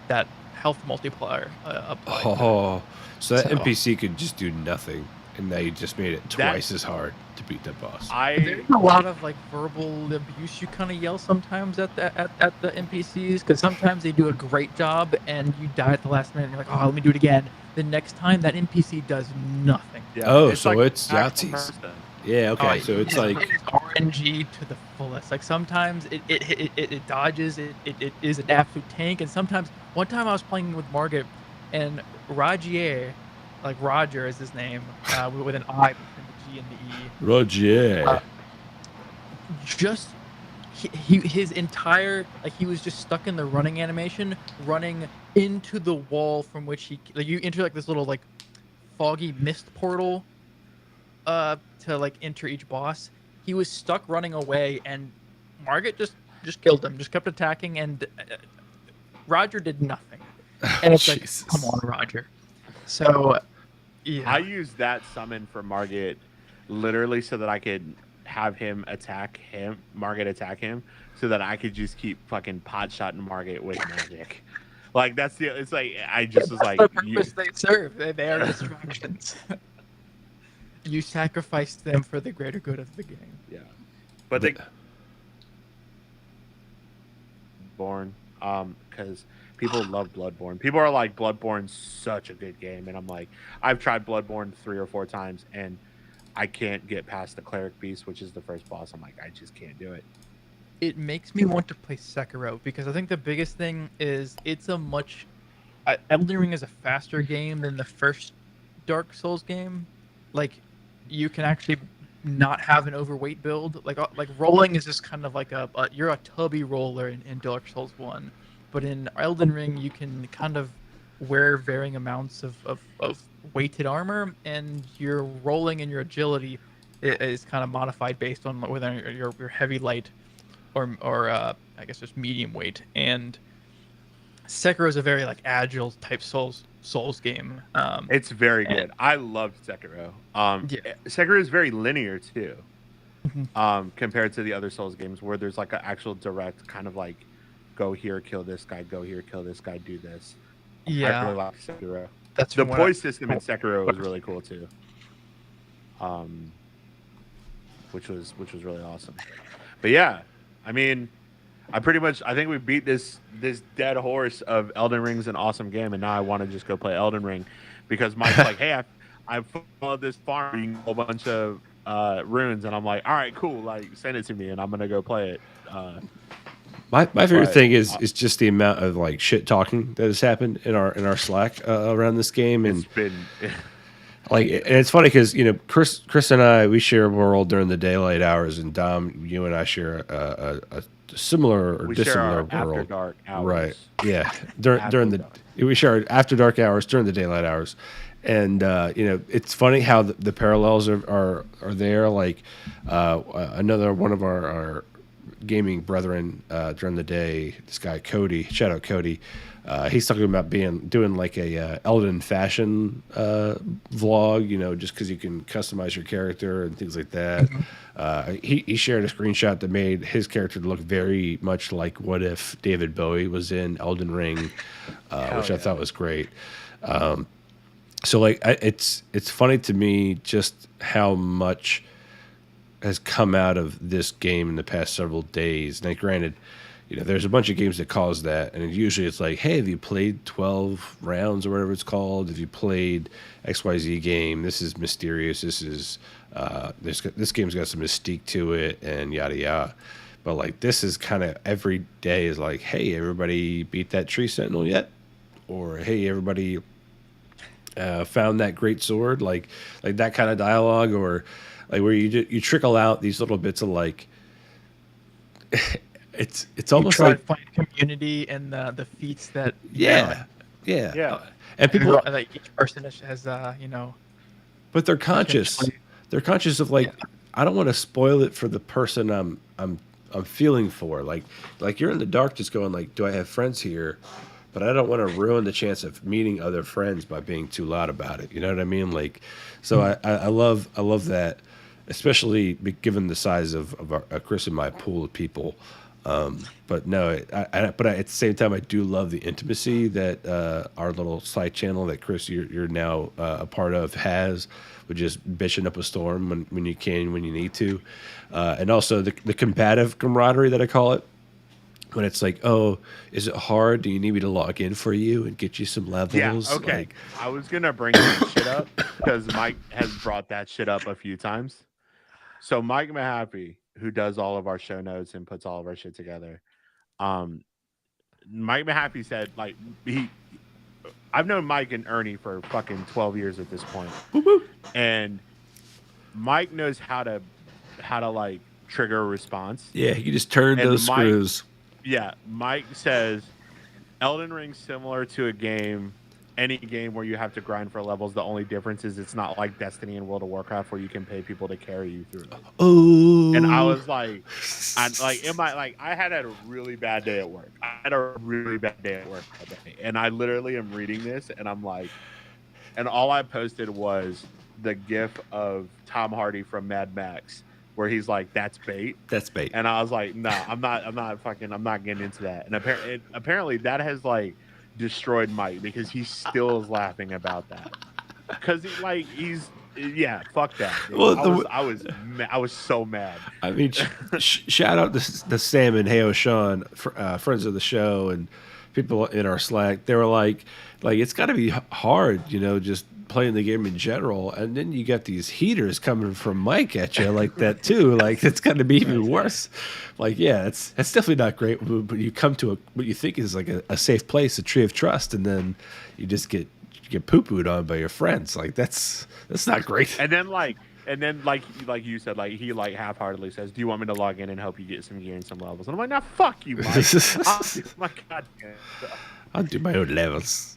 that health multiplier applied. oh, so that So- NPC could just do nothing, and they just made it That- twice as hard to beat that boss. There's a lot of like verbal abuse you kind of yell sometimes at the NPCs because sometimes they do a great job and you die at the last minute and you're like, oh, let me do it again. The next time that NPC does nothing. Yeah, Oh, so like it's actual Yahtzees. person. Yeah, okay. Oh, So it's it like, is RNG to the fullest. Like sometimes it dodges, it is an absolute tank, and sometimes one time I was playing with Margaret and Rajier, like Roger is his name, with an I between the G and the E. Roger. Just his entire he was just stuck in the running animation, running into the wall from which you enter like this little like foggy mist portal to like enter each boss. He was stuck running away and Margaret just killed him, just kept attacking, and Roger did nothing. And it's Jesus. like, come on, Roger. So yeah, I used that summon for Margit literally so that I could have Margit attack him, so that I could just keep fucking pot shotting Margit with magic. Like it's like I just was like, the purpose they serve. They are distractions. You sacrifice them for the greater good of the game. yeah, but they Born, because people love Bloodborne. People are like, Bloodborne's such a good game, and I'm like, I've tried Bloodborne 3 or 4 times, and I can't get past the Cleric Beast, which is the first boss. I'm like, I just can't do it. It makes me want to play Sekiro because I think the biggest thing is it's a much. Elden Ring is a faster game than the first Dark Souls game. Like, you can actually not have an overweight build. Like rolling is just kind of like you're a tubby roller in Dark Souls 1, but in Elden Ring you can kind of wear varying amounts of weighted armor, and your rolling and your agility is kind of modified based on whether you're heavy, light, or I guess just medium weight. And Sekiro is a very like agile type Souls game. It's very good. I loved Sekiro. Yeah. Sekiro is very linear too, Mhm. compared to the other Souls games where there's like an actual direct kind of like, go here, kill this guy, go here, kill this guy, do this. I Yeah, really like Sekiro. that's The from what poise system in Sekiro was really cool too. Which was really awesome. But yeah, I mean, I think we beat this dead horse of Elden Ring's an awesome game, and now I want to just go play Elden Ring because Mike's like, hey, I followed this farm, a whole bunch of runes, and I'm like, all right, cool, like send it to me, and I'm gonna go play it. My favorite But thing is just the amount of like shit talking that has happened in our Slack around this game, and it's been like, and it's funny because Chris and I, we share a world during the daylight hours, and Dom, you and I share a similar or we share dissimilar our after world. dark hours. Right? Yeah. During the dark. we share our after dark hours during the daylight hours, and it's funny how the parallels are there. Like another one of our gaming brethren during the day, this guy Cody, shout out Cody. He's talking about doing like a Elden fashion vlog, just because you can customize your character and things like that. He shared a screenshot that made his character look very much like what if David Bowie was in Elden Ring, which I thought was great. So like it's funny to me just how much has come out of this game in the past several days. Now, granted, there's a bunch of games that cause that, and usually it's like, hey, have you played 12 rounds or whatever it's called? Have you played XYZ game? This is mysterious. This is this game's got some mystique to it, and yada yada. But like this is kind of every day is like, hey, everybody beat that tree sentinel yet? Or hey, everybody found that great sword? Like that kind of dialogue, or like where you trickle out these little bits of like. It's almost you try like to find community and the feats that yeah. And people like each person has but they're conscious. They're conscious of like I don't want to spoil it for the person I'm feeling for. Like you're in the dark, just going like, do I have friends here? But I don't want to ruin the chance of meeting other friends by being too loud about it. You know what I mean? Like, so I love that, especially given the size of Chris and my pool of people. But no, but at the same time, I do love the intimacy that our little side channel that Chris, you're now a part of, has, with just bitching up a storm when you can, when you need to, and also the combative camaraderie that I call it. When it's like, oh, is it hard? Do you need me to log in for you and get you some levels? Yeah, okay. Like, I was gonna bring that shit up because Mike has brought that shit up a few times. So Mike Mahaffey, who does all of our show notes and puts all of our shit together, Mike Mahaffey said like I've known Mike and Ernie for fucking 12 years at this point, and Mike knows how to like trigger a response. yeah, you just turn those screws. Yeah, Mike says Elden Ring's similar to any game where you have to grind for levels. The only difference is it's not like Destiny and World of Warcraft where you can pay people to carry you through it. Oh, and I was like, I had a really bad day at work. That day, and I literally am reading this, and I'm like, and all I posted was the GIF of Tom Hardy from Mad Max, where he's like, "That's bait." That's bait. And I was like, "No, I'm not getting into that." And apparently, that has like destroyed Mike because he still is laughing about that. Because fuck that. Dude. Well, I was so mad. I mean, shout out the Sam and Heyo Sean, friends of the show, and people in our Slack. They were like it's got to be hard, just playing the game in general, and then you got these heaters coming from Mike at you like that too. Like it's got to be even worse. Like, yeah, it's definitely not great. But you come to what you think is like a safe place, a tree of trust, and then you just get poo-pooed on by your friends. Like that's not great. And then like you said, like he like half-heartedly says, "Do you want me to log in and help you get some gear and some levels?" And I'm like, "Nah, fuck you, Mike. I'll do my own levels."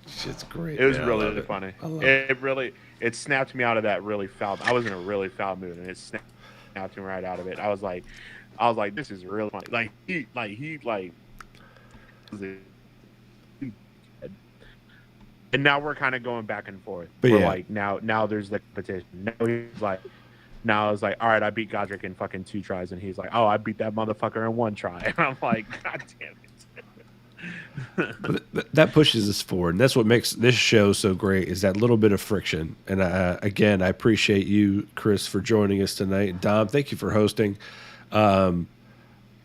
Shit's great. It was really funny. It snapped me out of that really foul. I was in a really foul mood, and it snapped me right out of it. I was like, this is really funny. Like he and now we're kind of going back and forth. But we're like now there's the competition. Now I was like, all right, I beat Godric in fucking 2 tries, and he's like, oh, I beat that motherfucker in 1 try. And I'm like, God damn it. But that pushes us forward, and that's what makes this show so great, is that little bit of friction. And again, I appreciate you, Chris, for joining us tonight. Dom, thank you for hosting.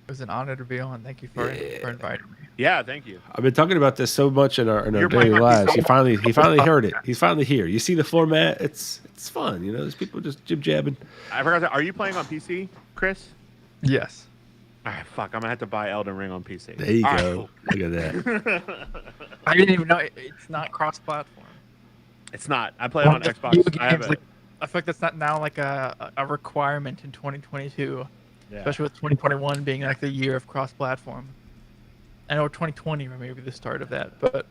was an honor to be on. Thank you for inviting me. Yeah, thank you. I've been talking about this so much in our You're daily playing on lives. PC? He finally heard it. He's finally here. You see the format? It's fun. You know, there's people just jib jabbing. I forgot that. Are you playing on PC, Chris? Yes. All right, fuck. I'm gonna have to buy Elden Ring on PC. There you All right, go. cool. Look at that. I didn't even know it's not cross-platform. It's not. I play it on One of the Xbox. few I have games, it. like, I feel like that's not now like a requirement in 2022, Yeah. especially with 2021 being like the year of cross-platform. I know 2020 or maybe the start of that, but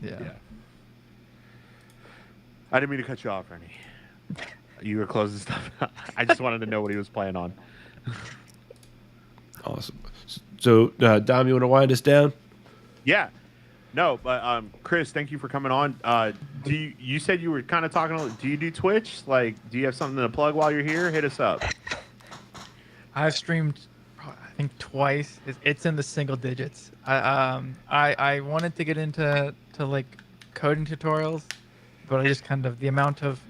yeah. I didn't mean to cut you off, Ernie. You were closing stuff. I just wanted to know what he was playing on. Awesome. So, Dom, you want to wind us down? Yeah. No, but Chris, thank you for coming on. You said you were kind of talking. Do you do Twitch? Like, do you have something to plug while you're here? Hit us up. I've streamed, I think twice. It's in the single digits. I wanted to get into like coding tutorials, but I just kind of the amount of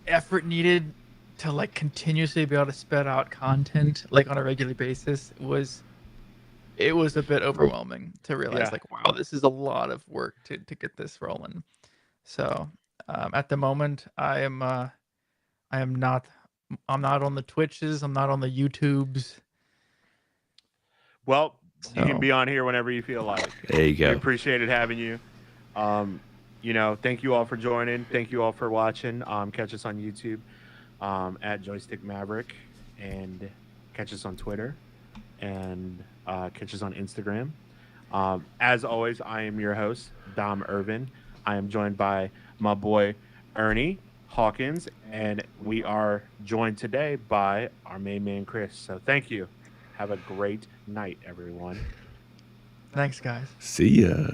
effort needed to like continuously be able to spit out content like on a regular basis was a bit overwhelming to realize like, wow, this is a lot of work to get this rolling. So at the moment I'm not on the Twitches, I'm not on the YouTubes. Well, you can be on here whenever you feel like. There you go. We appreciated having you. Thank you all for joining. Thank you all for watching. Catch us on YouTube at Joystick Maverick, and catch us on Twitter, and catch us on Instagram. As always, I am your host, Dom Irvin. I am joined by my boy, Ernie Hawkins, and we are joined today by our main man, Chris. So thank you. Have a great night, everyone. Thanks, guys. See ya.